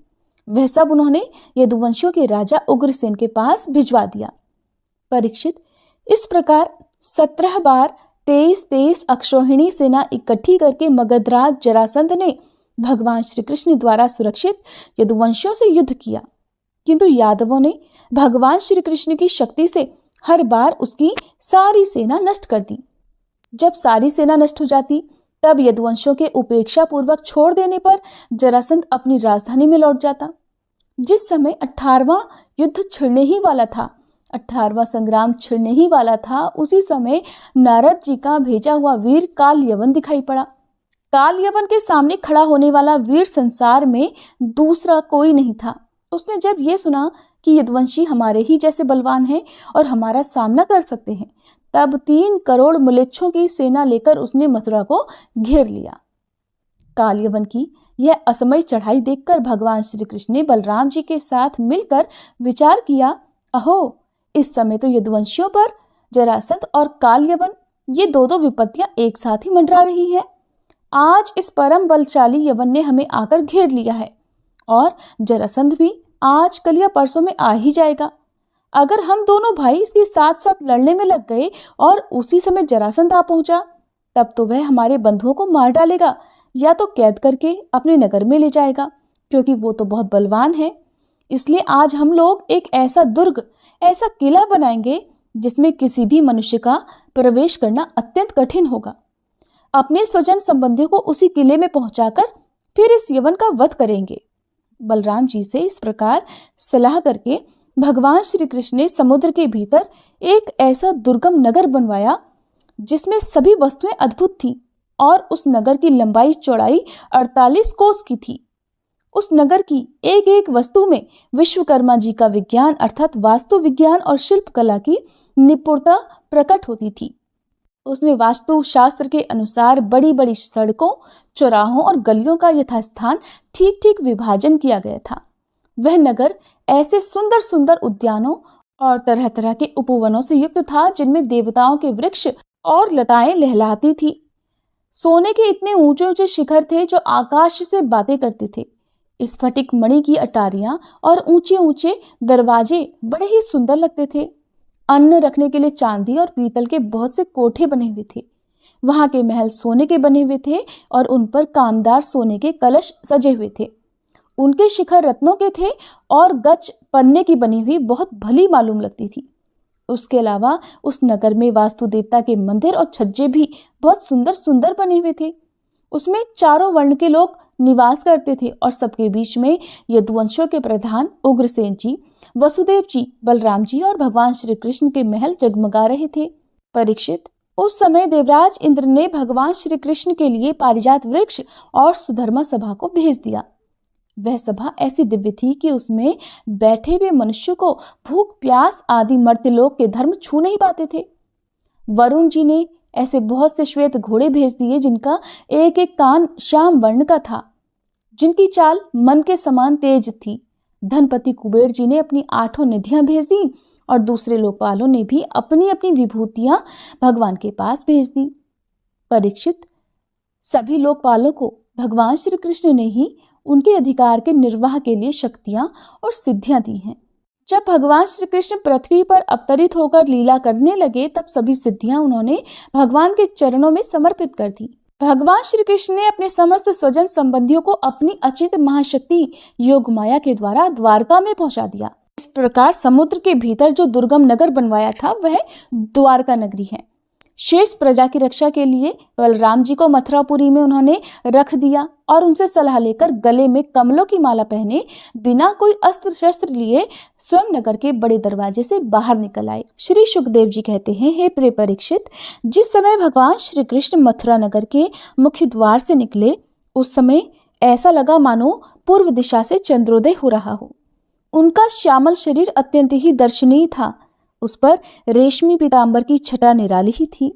वह सब उन्होंने यदुवंशियों के राजा उग्रसेन के पास भिजवा दिया। परीक्षित, इस प्रकार 17 बार 23 अक्षौहिणी सेना इकट्ठी करके मगधराज जरासंध ने भगवान श्री कृष्ण द्वारा सुरक्षित यदुवंशियों से युद्ध किया, किंतु यादवों ने भगवान श्री कृष्ण की शक्ति से हर बार उसकी सारी सेना नष्ट कर दी। जब सारी सेना नष्ट हो जाती तब यदुवंशियों के उपेक्षा पूर्वक छोड़ देने पर जरासंध अपनी राजधानी में लौट जाता। जिस समय 18वां युद्ध छिड़ने ही वाला था, 18वां संग्राम छिड़ने ही वाला था, उसी समय नारद जी का भेजा हुआ वीर काल यवन दिखाई पड़ा। काल यवन के सामने खड़ा होने वाला वीर संसार में दूसरा कोई नहीं था। उसने जब ये सुना कि यदुवंशी हमारे ही जैसे बलवान हैं और हमारा सामना कर सकते हैं, तब 3 करोड़ म्लेच्छों की सेना लेकर उसने मथुरा को घेर लिया। कालयवन की यह असमय चढ़ाई देखकर भगवान श्री कृष्ण ने बलराम जी के साथ मिलकर विचार किया, अहो, इस समय तो यदुवंशियों पर जरासंध और कालयवन ये दो विपत्तियां एक साथ ही मंडरा रही है। आज इस परम बलशाली यवन ने हमें आकर घेर लिया है और जरासंध भी आज कल या परसों में आ ही जाएगा। अगर हम दोनों भाई इसके साथ साथ लड़ने में लग गए और उसी समय जरासंध आ पहुंचा, तब तो वह हमारे बंधुओं को मार डालेगा या तो कैद करके अपने नगर में ले जाएगा, क्योंकि वो तो बहुत बलवान है। इसलिए आज हम लोग एक ऐसा दुर्ग, ऐसा किला बनाएंगे जिसमें किसी भी मनुष्य का प्रवेश करना अत्यंत कठिन होगा। अपने स्वजन संबंधियों को उसी किले में पहुंचाकर फिर इस यवन का वध करेंगे। बलराम जी से इस प्रकार सलाह करके भगवान श्री कृष्ण ने समुद्र के भीतर एक ऐसा दुर्गम नगर बनवाया जिसमें सभी वस्तुएं अद्भुत थीं और उस नगर की लंबाई चौड़ाई 48 कोस की थी। उस नगर की एक एक वस्तु में विश्वकर्मा जी का विज्ञान अर्थात वास्तु विज्ञान और शिल्प कला की निपुणता प्रकट होती थी। उसमें वास्तु शास्त्र के अनुसार बड़ी बड़ी सड़कों, चौराहों और गलियों का यथास्थान ठीक ठीक विभाजन किया गया था। वह नगर ऐसे सुंदर सुंदर उद्यानों और तरह तरह के उपवनों से युक्त था जिनमें देवताओं के वृक्ष और लताएं लहलाती थी। सोने के इतने ऊंचे ऊंचे शिखर थे जो आकाश से बातें करते थे। स्फटिक मणि की अटारियां और ऊंचे ऊंचे दरवाजे बड़े ही सुंदर लगते थे। अन्न रखने के लिए चांदी और पीतल के बहुत से कोठे बने हुए थे। वहां के महल सोने के बने हुए थे और उन पर कामदार सोने के कलश सजे हुए थे। उनके शिखर रत्नों के थे और गच पन्ने की बनी हुई बहुत भली मालूम लगती थी। उसके अलावा उस नगर में वास्तु देवता के मंदिर और छज्जे भी बहुत सुंदर सुंदर बने हुए थे। उसमें चारों वर्ण के लोग निवास करते थे और सबके बीच में यदुवंशियों के प्रधान उग्रसेन जी, वसुदेव जी, बलराम जी और भगवान श्री कृष्ण के महल जगमगा रहे थे। परीक्षित, उस समय देवराज इंद्र ने भगवान श्री कृष्ण के लिए पारिजात वृक्ष और सुधर्मा सभा को भेज दिया। वह सभा ऐसी दिव्य थी कि उसमें बैठे हुए मनुष्य को भूख प्यास आदि मर्त्यलोक के धर्म छू नहीं पाते थे। वरुण जी ने ऐसे बहुत से श्वेत घोड़े भेज दिए जिनका एक एक कान श्याम वर्ण का था, जिनकी चाल मन के समान तेज थी। धनपति कुबेर जी ने अपनी 8 निधियां भेज दी और दूसरे लोकपालों ने भी अपनी अपनी विभूतियां भगवान के पास भेज दी। परीक्षित, सभी लोकपालों को भगवान श्री कृष्ण ने ही उनके अधिकार के निर्वाह के लिए शक्तियां और सिद्धियां दी हैं। जब भगवान श्री कृष्ण पृथ्वी पर अवतरित होकर लीला करने लगे तब सभी सिद्धियां उन्होंने भगवान के चरणों में समर्पित कर दी। भगवान श्री कृष्ण ने अपने समस्त स्वजन संबंधियों को अपनी अचिंत महाशक्ति योग माया के द्वारा द्वारका में पहुंचा दिया। इस प्रकार समुद्र के भीतर जो दुर्गम नगर बनवाया था वह द्वारका नगरी है। शेष प्रजा की रक्षा के लिए बलराम जी को मथुरापुरी में उन्होंने रख दिया और उनसे सलाह लेकर गले में कमलों की माला पहने बिना कोई अस्त्र शस्त्र लिए स्वयं नगर के बड़े दरवाजे से बाहर निकल आए। श्री सुखदेव जी कहते हैं, हे प्रिय परीक्षित, जिस समय भगवान श्री कृष्ण मथुरा नगर के मुख्य द्वार से निकले उस समय ऐसा लगा मानो पूर्व दिशा से चंद्रोदय हो रहा हो। उनका श्यामल शरीर अत्यंत ही दर्शनीय था। उस पर रेशमी पीतांबर की छटा निराली ही थी।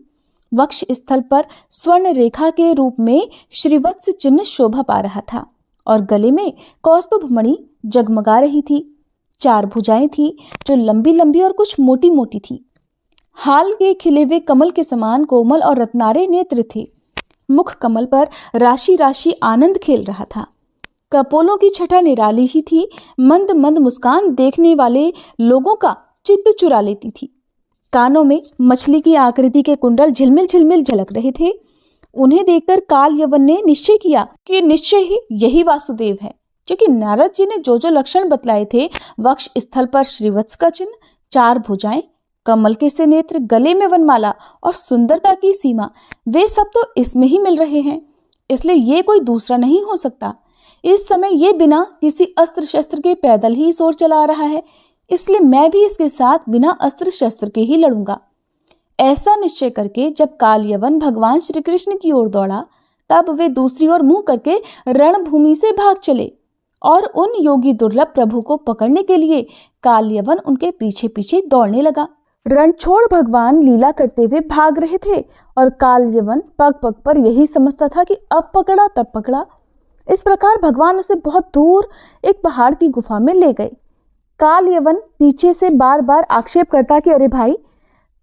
वक्ष स्थल पर स्वर्ण रेखा के रूप में श्रीवत्स चिन्ह शोभा पा रहा था और गले में कौस्तुभ मणि जगमगा रही थी। 4 भुजाएं थीं जो लंबी लंबी और कुछ मोटी मोटी थी। हाल के खिले हुए कमल के समान कोमल और रत्नारे नेत्र थे। मुख कमल पर राशि राशि आनंद खेल रहा था। कपोलों की छटा निराली ही थी। मंद मंद मुस्कान देखने वाले लोगों का चित्त चुरा लेती थी। कानों में मछली की आकृति के कुंडल झिलमिल झिलमिल झलक रहे थे। उन्हें देखकर काल यवन ने निश्चय किया कि निश्चय ही यही वासुदेव है, क्योंकि नारद जी ने जो जो लक्षण बतलाए थे, वक्ष स्थल पर श्रीवत्स का चिन्ह, 4 भुजाएं, कमल के से नेत्र, गले में वनमाला और सुंदरता की सीमा, वे सब तो इसमें ही मिल रहे हैं। इसलिए ये कोई दूसरा नहीं हो सकता। इस समय ये बिना किसी अस्त्र शस्त्र के पैदल ही इस ओर चला रहा है, इसलिए मैं भी इसके साथ बिना अस्त्र शस्त्र के ही लड़ूंगा। ऐसा निश्चय करके जब काल यवन भगवान श्री कृष्ण की ओर दौड़ा, तब वे दूसरी ओर मुंह करके रणभूमि से भाग चले और उन योगी दुर्लभ प्रभु को पकड़ने के लिए काल यवन उनके पीछे पीछे दौड़ने लगा। रण छोड़ भगवान लीला करते हुए भाग रहे थे और काल यवन पग पग पर यही समझता था कि अब पकड़ा तब पकड़ा। इस प्रकार भगवान उसे बहुत दूर एक पहाड़ की गुफा में ले गए। काल यवन पीछे से बार बार आक्षेप करता कि अरे भाई,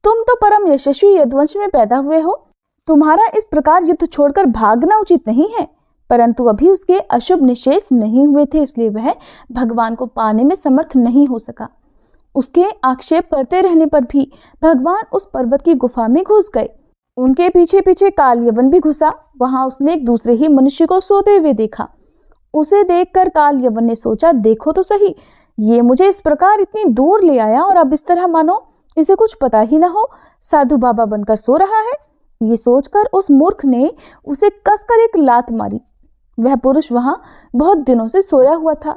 तुम तो परम यशस्वी यदुवंश में पैदा हुए हो, तुम्हारा इस प्रकार युद्ध छोड़कर भागना उचित नहीं है। परंतु अभी उसके अशुभ निश्चेष नहीं हुए थे, इसलिए वह भगवान को पाने में समर्थ नहीं हो सका। उसके आक्षेप करते रहने पर भी भगवान उस पर्वत की गुफा में घुस गए। उनके पीछे पीछे काल यवन भी घुसा। वहां उसने एक दूसरे ही मनुष्य को सोते हुए देखा। उसे देखकर काल यवन ने सोचा, देखो तो सही, ये मुझे इस प्रकार इतनी दूर ले आया और अब इस तरह मानो इसे कुछ पता ही ना हो, साधु बाबा बनकर सो रहा है। ये सोचकर उस मूर्ख ने उसे कसकर एक लात मारी। वह पुरुष वहां बहुत दिनों से सोया हुआ था।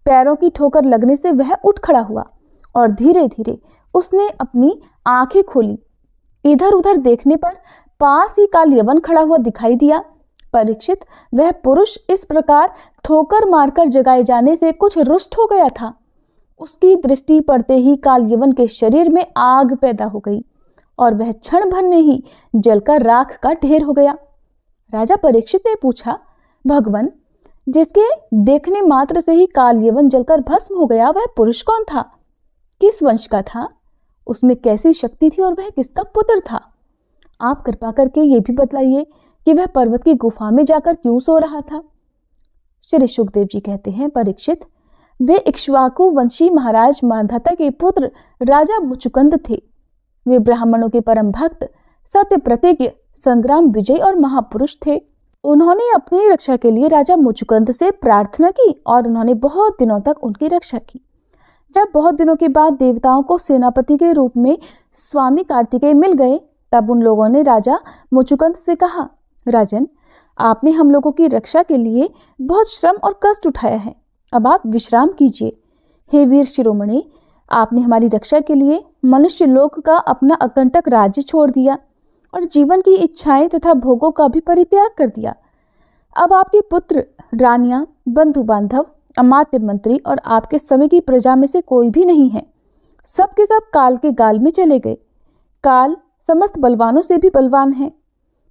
पैरों की ठोकर लगने से वह उठ खड़ा हुआ और धीरे धीरे उसने अपनी आंखें खोली। इधर उधर देखने पर पास ही काल यवन खड़ा हुआ दिखाई दिया। परीक्षित, वह पुरुष इस प्रकार ठोकर मारकर जगाए जाने से कुछ रुष्ट हो गया था। उसकी दृष्टि पड़ते ही काल यवन के शरीर में आग पैदा हो गई और वह क्षण भर में ही जलकर राख का ढेर हो गया। राजा परीक्षित ने पूछा, भगवन, जिसके देखने मात्र से ही काल यवन जलकर भस्म हो गया, वह पुरुष कौन था? किस वंश का था? उसमें कैसी शक्ति थी और वह किसका पुत्र था? आप कृपा करके ये भी बतलाइए कि वह पर्वत की गुफा में जाकर क्यों सो रहा था? श्री सुखदेव जी कहते हैं, परीक्षित, वे इक्ष्वाकु वंशी महाराज मांधाता के पुत्र राजा मुचुकुंद थे। वे ब्राह्मणों के परम भक्त, सत्य प्रतिज्ञ, संग्राम विजय और महापुरुष थे। उन्होंने अपनी रक्षा के लिए राजा मुचुकुंद से प्रार्थना की और उन्होंने बहुत दिनों तक उनकी रक्षा की। जब बहुत दिनों के बाद देवताओं को सेनापति के रूप में स्वामी कार्तिकेय मिल गए, तब उन लोगों ने राजा मुचुकुंद से कहा, राजन, आपने हम लोगों की रक्षा के लिए बहुत श्रम और कष्ट उठाया है, अब आप विश्राम कीजिए। हे वीर शिरोमणि, आपने हमारी रक्षा के लिए मनुष्य लोक का अपना अकंटक राज्य छोड़ दिया और जीवन की इच्छाएं तथा भोगों का भी परित्याग कर दिया। अब आपके पुत्र, रानियां, बंधु बांधव, अमात्य मंत्री और आपके समय की प्रजा में से कोई भी नहीं है। सब के सब काल के गाल में चले गए। काल समस्त बलवानों से भी बलवान है।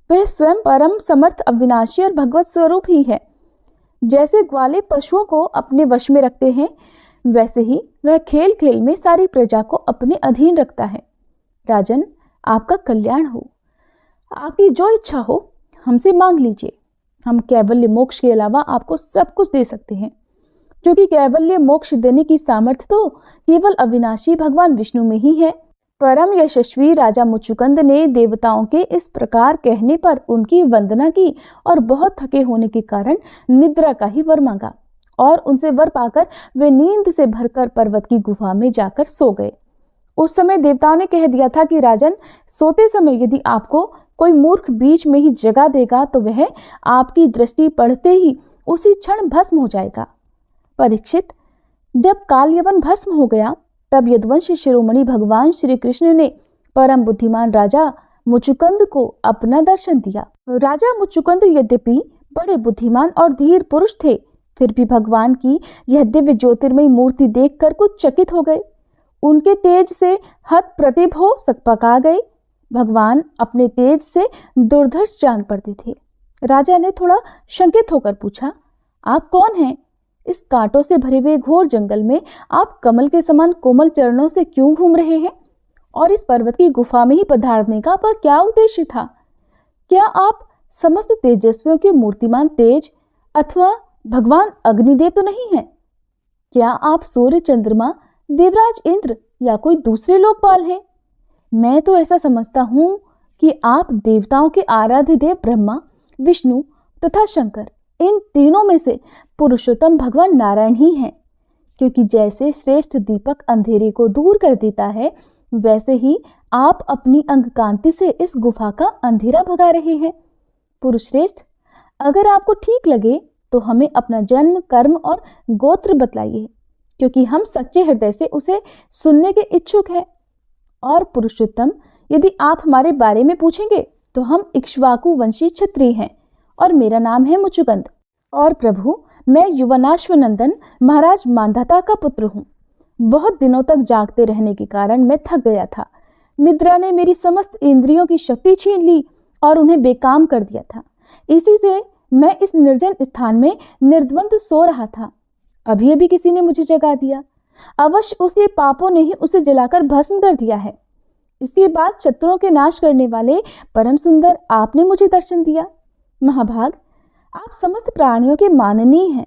वह स्वयं परम समर्थ, अविनाशी और भगवत स्वरूप ही है। जैसे ग्वाले पशुओं को अपने वश में रखते हैं, वैसे ही वह खेल खेल में सारी प्रजा को अपने अधीन रखता है। राजन, आपका कल्याण हो। आपकी जो इच्छा हो हमसे मांग लीजिए। हम कैवल्य मोक्ष के अलावा आपको सब कुछ दे सकते हैं, क्योंकि कैवल्य मोक्ष देने की सामर्थ्य तो केवल अविनाशी भगवान विष्णु में ही है। परम यशस्वी राजा मुचुकुंद ने देवताओं के इस प्रकार कहने पर उनकी वंदना की और बहुत थके होने के कारण निद्रा का ही वर मांगा और उनसे वर पाकर वे नींद से भरकर पर्वत की गुफा में जाकर सो गए। उस समय देवताओं ने कह दिया था कि राजन, सोते समय यदि आपको कोई मूर्ख बीच में ही जगा देगा तो वह आपकी दृष्टि पड़ते ही उसी क्षण भस्म हो जाएगा। परीक्षित, जब काल यवन भस्म हो गया, तब यदुवंश शिरोमणि भगवान श्री कृष्ण ने परम बुद्धिमान राजा मुचुकुंद को अपना दर्शन दिया। राजा मुचुकुंद यद्यपि बड़े बुद्धिमान और धीर पुरुष थे, फिर भी भगवान की यह दिव्य ज्योतिर्मयी मूर्ति देखकर कुछ चकित हो गए। उनके तेज से हत प्रतिभ हो सकपका गए। भगवान अपने तेज से दुर्धर्ष जान पड़ते थे। राजा ने थोड़ा शंकित होकर पूछा, आप कौन हैं? इस कांटों से भरे हुए घोर जंगल में आप कमल के समान कोमल चरणों से क्यों घूम रहे हैं? और इस पर्वत की गुफा में ही पधारने का आपका क्या उद्देश्य था? क्या आप समस्त तेजस्वियों के मूर्तिमान तेज अथवा भगवान अग्निदेव तो नहीं है? क्या आप सूर्य, चंद्रमा, देवराज इंद्र या कोई दूसरे लोकपाल हैं? मैं तो ऐसा समझता हूं कि आप देवताओं के आराध्य देव ब्रह्मा, विष्णु तथा शंकर, इन तीनों में से पुरुषोत्तम भगवान नारायण ही हैं, क्योंकि जैसे श्रेष्ठ दीपक अंधेरे को दूर कर देता है, वैसे ही आप अपनी अंग कांति से इस गुफा का अंधेरा भगा रहे हैं। पुरुष श्रेष्ठ, अगर आपको ठीक लगे तो हमें अपना जन्म, कर्म और गोत्र बतलाइए, क्योंकि हम सच्चे हृदय से उसे सुनने के इच्छुक हैं। और पुरुषोत्तम, यदि आप हमारे बारे में पूछेंगे तो हम इक्ष्वाकु वंशी क्षत्रिय हैं और मेरा नाम है मुचुकुंद। और प्रभु, मैं युवनाश्वनंदन महाराज मांधाता का पुत्र हूँ। बहुत दिनों तक जागते रहने के कारण मैं थक गया था। निद्रा ने मेरी समस्त इंद्रियों की शक्ति छीन ली और उन्हें बेकाम कर दिया था। इसी से मैं इस निर्जन स्थान में निर्द्वंद सो रहा था। अभी अभी किसी ने मुझे जगा दिया। अवश्य उसके पापों ने ही उसे जलाकर भस्म कर दिया है। इसके बाद शत्रुओं के नाश करने वाले परम सुंदर आपने मुझे दर्शन दिया। महाभाग, आप समस्त प्राणियों के माननीय हैं।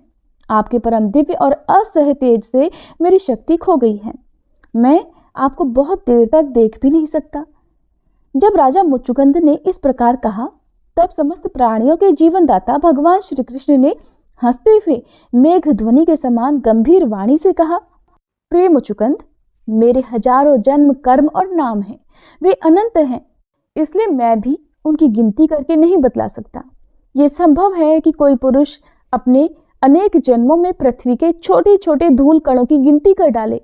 आपके परम दिव्य और असह्य तेज से मेरी शक्ति खो गई है। मैं आपको बहुत देर तक देख भी नहीं सकता। जब राजा मुचुकुंद ने इस प्रकार कहा, तब समस्त प्राणियों के जीवनदाता भगवान श्री कृष्ण ने हंसते हुए मेघ ध्वनि के समान गंभीर वाणी से कहा, प्रिय मुचुकुंद, मेरे हजारों जन्म, कर्म और नाम हैं। वे अनंत हैं, इसलिए मैं भी उनकी गिनती करके नहीं बतला सकता। ये संभव है कि कोई पुरुष अपने अनेक जन्मों में पृथ्वी के छोटे छोटे धूल कणों की गिनती कर डाले,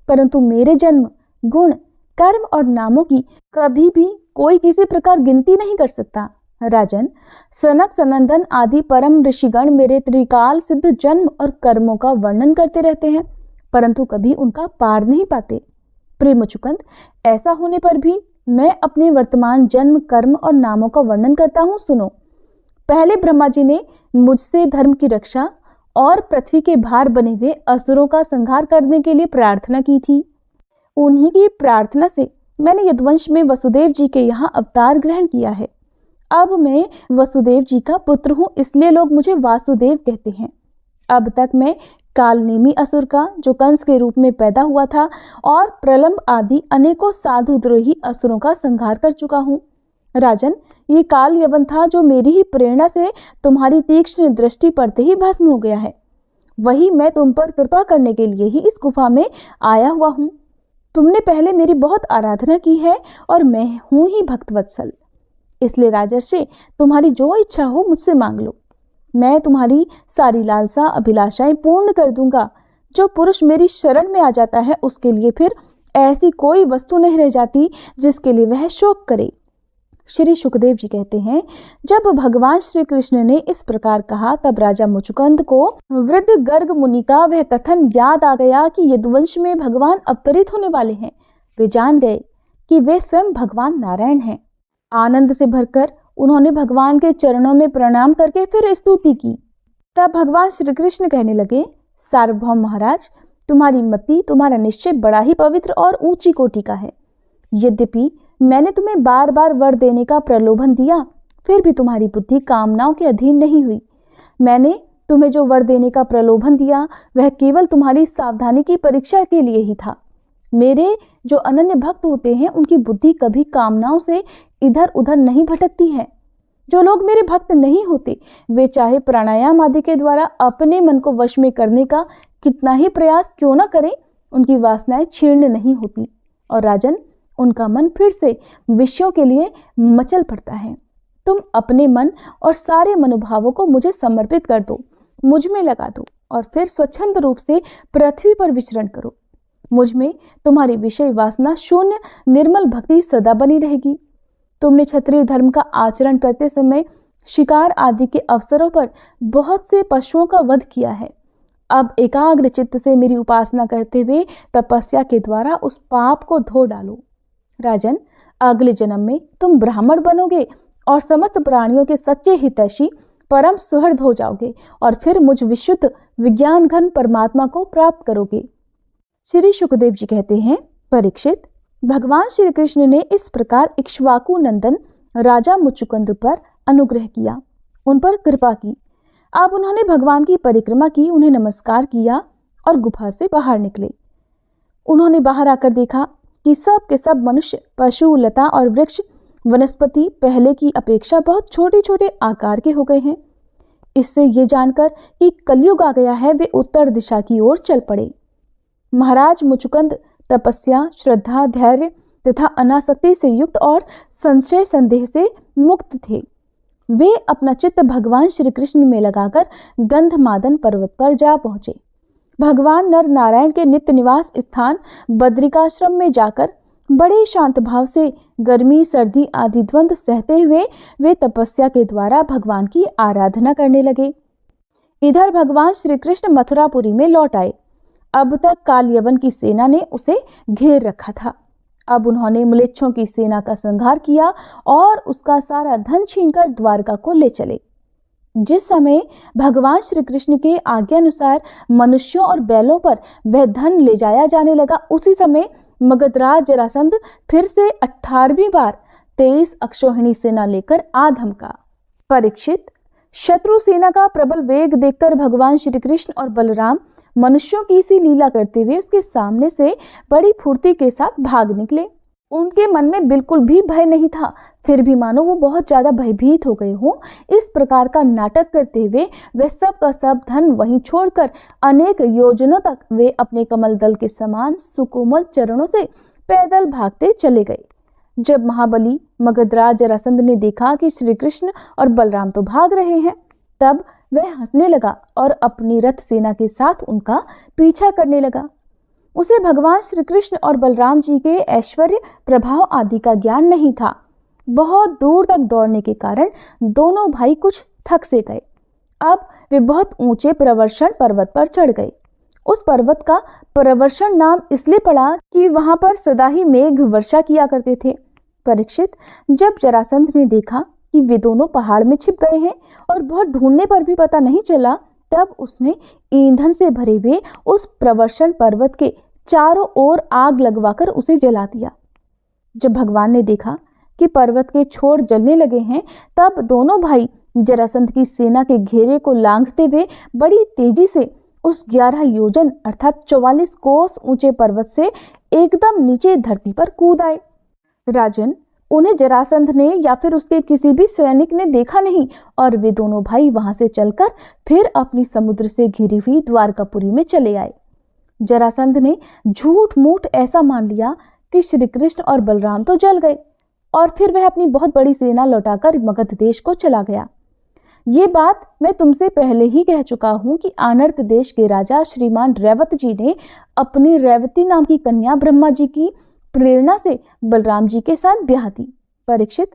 परंतु मेरे जन्म, गुण, कर्म और नामों की कभी भी कोई किसी प्रकार गिनती नहीं कर सकता। राजन, सनक, सनंदन आदि परम ऋषिगण मेरे त्रिकाल सिद्ध जन्म और कर्मों का वर्णन करते रहते हैं, परंतु कभी उनका पार नहीं पाते। प्रिय मुचुकुंद, ऐसा होने पर भी मैं अपने वर्तमान जन्म, कर्म और नामों का वर्णन करता हूँ। सुनो। पहले ब्रह्मा जी ने मुझसे धर्म की रक्षा और पृथ्वी के भार बने हुए असुरों का संहार करने के लिए प्रार्थना की थी। उन्हीं की प्रार्थना से मैंने यदुवंश में वसुदेव जी के यहाँ अवतार ग्रहण किया है। अब मैं वसुदेव जी का पुत्र हूँ, इसलिए लोग मुझे वासुदेव कहते हैं। अब तक मैं कालनेमी असुर का, जो कंस के रूप में पैदा हुआ था, और प्रलंब आदि अनेकों साधुद्रोही असुरों का संहार कर चुका हूँ। राजन, ये काल यवन था जो मेरी ही प्रेरणा से तुम्हारी तीक्ष्ण दृष्टि पड़ते ही भस्म हो गया है। वही मैं तुम पर कृपा करने के लिए ही इस गुफा में आया हुआ हूँ। तुमने पहले मेरी बहुत आराधना की है और मैं हूँ ही भक्तवत्सल, इसलिए राजर्षि, तुम्हारी जो इच्छा हो मुझसे मांग लो। मैं तुम्हारी सारी लालसा, अभिलाषाएं पूर्ण कर दूंगा। जो पुरुष मेरी शरण में आ जाता है, उसके लिए फिर ऐसी कोई वस्तु नहीं रह जाती जिसके लिए वह शोक करे। श्री सुखदेव जी कहते हैं, जब भगवान श्री कृष्ण ने इस प्रकार कहा, तब राजा मुचुकुंद को वृद्ध गर्ग मुनि का वह कथन याद आ गया कि यदुवंश में भगवान अवतरित होने वाले हैं। वे जान गए कि वे स्वयं भगवान नारायण हैं। आनंद से भरकर उन्होंने भगवान के चरणों में प्रणाम करके फिर स्तुति की। तब भगवान श्री कृष्ण कहने लगे, सार्वभौम महाराज, तुम्हारी मति, तुम्हारा निश्चय बड़ा ही पवित्र और ऊंची कोटि का है। यद्यपि मैंने तुम्हें बार बार वर देने का प्रलोभन दिया, फिर भी तुम्हारी बुद्धि कामनाओं के अधीन नहीं हुई। मैंने तुम्हें जो वर देने का प्रलोभन दिया, वह केवल तुम्हारी सावधानी की परीक्षा के लिए ही था। मेरे जो अनन्य भक्त होते हैं, उनकी बुद्धि कभी कामनाओं से इधर उधर नहीं भटकती है। जो लोग मेरे भक्त नहीं होते, वे चाहे प्राणायाम आदि के द्वारा अपने मन को वश में करने का कितना ही प्रयास क्यों न करें, उनकी वासनाएं क्षीर्ण नहीं होती और राजन, उनका मन फिर से विषयों के लिए मचल पड़ता है। तुम अपने मन और सारे मनोभावों को मुझे समर्पित कर दो, मुझ में लगा दो और फिर स्वच्छंद रूप से पृथ्वी पर विचरण करो। मुझ में तुम्हारी विषय वासना शून्य निर्मल भक्ति सदा बनी रहेगी। तुमने क्षत्रिय धर्म का आचरण करते समय शिकार आदि के अवसरों पर बहुत से पशुओं का वध किया है। अब एकाग्र चित्त से मेरी उपासना करते हुए तपस्या के द्वारा उस पाप को धो डालो। राजन, अगले जन्म में तुम ब्राह्मण बनोगे और समस्त प्राणियों के सच्चे हितैषी परम सुहृद हो जाओगे और फिर मुझ विशुद्ध विज्ञान घन परमात्मा को प्राप्त करोगे। श्री शुकदेव जी कहते हैं, परीक्षित, भगवान श्री कृष्ण ने इस प्रकार इक्ष्वाकु नंदन राजा मुचुकुंद पर अनुग्रह किया, उन पर कृपा की। अब उन्होंने भगवान की परिक्रमा की, उन्हें नमस्कार किया और गुफा से बाहर निकले। उन्होंने बाहर आकर देखा कि सब के सब मनुष्य, पशु, लता और वृक्ष, वनस्पति पहले की अपेक्षा बहुत छोटे छोटे आकार के हो गए हैं। इससे ये जानकर कि कलयुग आ गया है, वे उत्तर दिशा की ओर चल पड़े। महाराज मुचुकुंद तपस्या, श्रद्धा, धैर्य तथा अनासक्ति से युक्त और संशय संदेह से मुक्त थे। वे अपना चित्त भगवान श्री कृष्ण में लगाकर गंधमादन पर्वत पर जा पहुंचे। भगवान नर नारायण के नित्य निवास स्थान बद्रिकाश्रम में जाकर बड़े शांत भाव से गर्मी, सर्दी आदि द्वंद सहते हुए वे तपस्या के द्वारा भगवान की आराधना करने लगे। इधर भगवान श्री कृष्ण मथुरापुरी में लौट आए। अब तक काल यवन की सेना ने उसे घेर रखा था। अब उन्होंने म्लेच्छों की सेना का संहार किया और उसका सारा धन छीनकर द्वारका को ले चले। जिस समय भगवान श्री कृष्ण के आज्ञानुसार मनुष्यों और बैलों पर वह धन ले जाया जाने लगा, उसी समय मगधराज जरासंध फिर से 18वीं बार 23 अक्षौहिणी सेना लेकर आ धमका। परीक्षित, शत्रु सेना का प्रबल वेग देखकर भगवान श्री कृष्ण और बलराम मनुष्यों की सी लीला करते हुए उसके सामने से बड़ी फुर्ती के साथ भाग निकले। उनके मन में बिल्कुल भी भय नहीं था, फिर भी मानो वो बहुत ज्यादा भयभीत हो गए हों। इस प्रकार का नाटक करते हुए वे सब का सब धन वहीं छोड़कर अनेक योजनों तक वे अपने कमल दल के समान सुकोमल चरणों से पैदल भागते चले गए। जब महाबली मगधराज जरासंध ने देखा कि श्री कृष्ण और बलराम तो भाग रहे हैं, तब वह हंसने लगा और अपनी रथ सेना के साथ उनका पीछा करने लगा। उसे भगवान श्री कृष्ण और बलराम जी के ऐश्वर्य, प्रभाव आदि का ज्ञान नहीं था। बहुत दूर तक दौड़ने के कारण दोनों भाई कुछ थक से गए। अब वे बहुत ऊंचे प्रवर्षण पर्वत पर चढ़ गए। उस पर्वत का प्रवर्षण नाम इसलिए पड़ा कि वहां पर सदा ही मेघ वर्षा किया करते थे। परीक्षित, जब जरासंध ने देखा कि वे दोनों पहाड़ में छिप गए हैं और बहुत ढूंढने पर भी पता नहीं चला, तब उसने ईंधन से भरे हुए उस प्रवर्षण पर्वत के चारों ओर आग लगवाकर उसे जला दिया। जब भगवान ने देखा कि पर्वत के छोर जलने लगे हैं, तब दोनों भाई जरासंध की सेना के घेरे को लांघते हुए बड़ी तेजी से उस 11 योजन अर्थात 44 कोस ऊंचे पर्वत से एकदम नीचे धरती पर कूद आए। राजन, उन्हें जरासंध ने या फिर उसके किसी भी सैनिक ने देखा नहीं और वे दोनों भाई वहां से चलकर फिर अपनी समुद्र से घिरी हुई द्वारकापुरी में चले आए। जरासंध ने झूठ मूठ ऐसा मान लिया कि श्री कृष्ण और बलराम तो जल गए और फिर वह अपनी बहुत बड़ी सेना लौटाकर मगध देश को चला गया। ये बात मैं तुमसे पहले ही कह चुका हूं कि आनर्त देश के राजा श्रीमान रैवत जी ने अपनी रैवती नाम की कन्या ब्रह्मा जी की प्रेरणा से बलराम जी के साथ ब्याह दी। परीक्षित,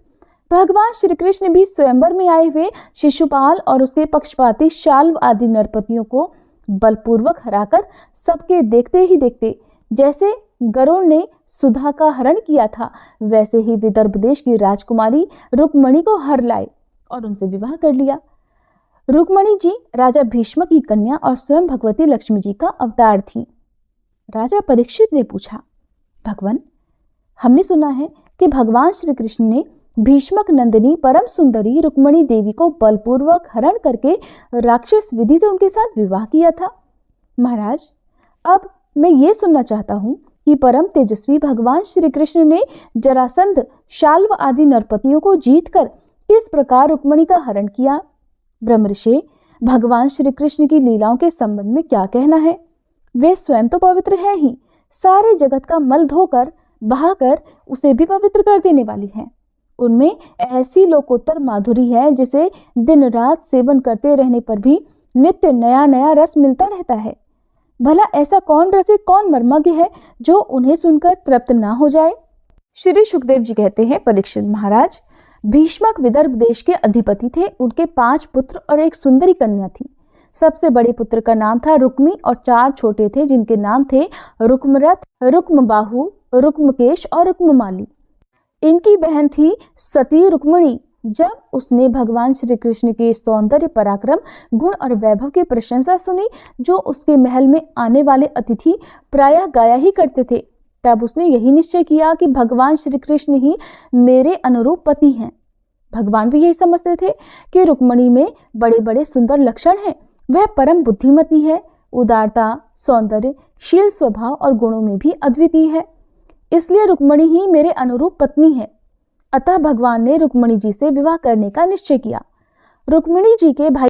भगवान श्री कृष्ण भी स्वयंवर में आए हुए शिशुपाल और उसके पक्षपाती शाल्व आदि नरपतियों को बलपूर्वक हराकर सबके देखते ही देखते जैसे गरुड़ ने सुधा का हरण किया था, वैसे ही विदर्भ देश की राजकुमारी रुक्मणी को हर लाए और उनसे विवाह कर लिया। रुक्मणी जी राजा भीष्म की कन्या और स्वयं भगवती लक्ष्मी जी का अवतार थी। राजा परीक्षित ने पूछा, भगवान, हमने सुना है कि भगवान श्री कृष्ण ने भीष्मक नंदिनी परम सुंदरी रुक्मणी देवी को बलपूर्वक हरण करके राक्षस विधि से उनके साथ विवाह किया था। महाराज, अब मैं ये सुनना चाहता हूँ कि परम तेजस्वी भगवान श्री कृष्ण ने जरासंध, शाल्व आदि नरपतियों को जीतकर किस प्रकार रुक्मणी का हरण किया। ब्रह्मर्षि, भगवान श्री कृष्ण की लीलाओं के संबंध में क्या कहना है? वे स्वयं तो पवित्र हैं ही, सारे जगत का मल धोकर बहाकर उसे भी पवित्र कर देने वाली हैं। उनमें ऐसी लोकोत्तर माधुरी है जिसे दिन रात सेवन करते रहने पर भी नित्य नया नया रस मिलता रहता है। भला ऐसा कौन रसिक, कौन मर्मज्ञ है जो उन्हें सुनकर तृप्त ना हो जाए? श्री शुकदेव जी कहते हैं, परीक्षित महाराज, भीष्मक विदर्भ देश के अधिपति थे। उनके 5 पुत्र और एक सुंदरी कन्या थी। सबसे बड़े पुत्र का नाम था रुक्मी और 4 छोटे थे जिनके नाम थे रुक्मरथ, रुक्मबाहु, रुक्मकेश और रुक्ममाली। इनकी बहन थी सती रुक्मणी जब उसने भगवान श्री कृष्ण के सौंदर्य, पराक्रम, गुण और वैभव की प्रशंसा सुनी जो उसके महल में आने वाले अतिथि प्रायः गाया ही करते थे, तब उसने यही निश्चय किया कि भगवान श्री कृष्ण ही मेरे अनुरूप पति हैं। भगवान भी यही समझते थे कि रुक्मिणी में बड़े बड़े सुंदर लक्षण हैं। वह परम बुद्धिमती है, उदारता, सौंदर्य, शील स्वभाव और गुणों में भी अद्वितीय है, इसलिए रुक्मिणी ही मेरे अनुरूप पत्नी है। अतः भगवान ने रुक्मिणी जी से विवाह करने का निश्चय किया। रुक्मिणी जी के भाई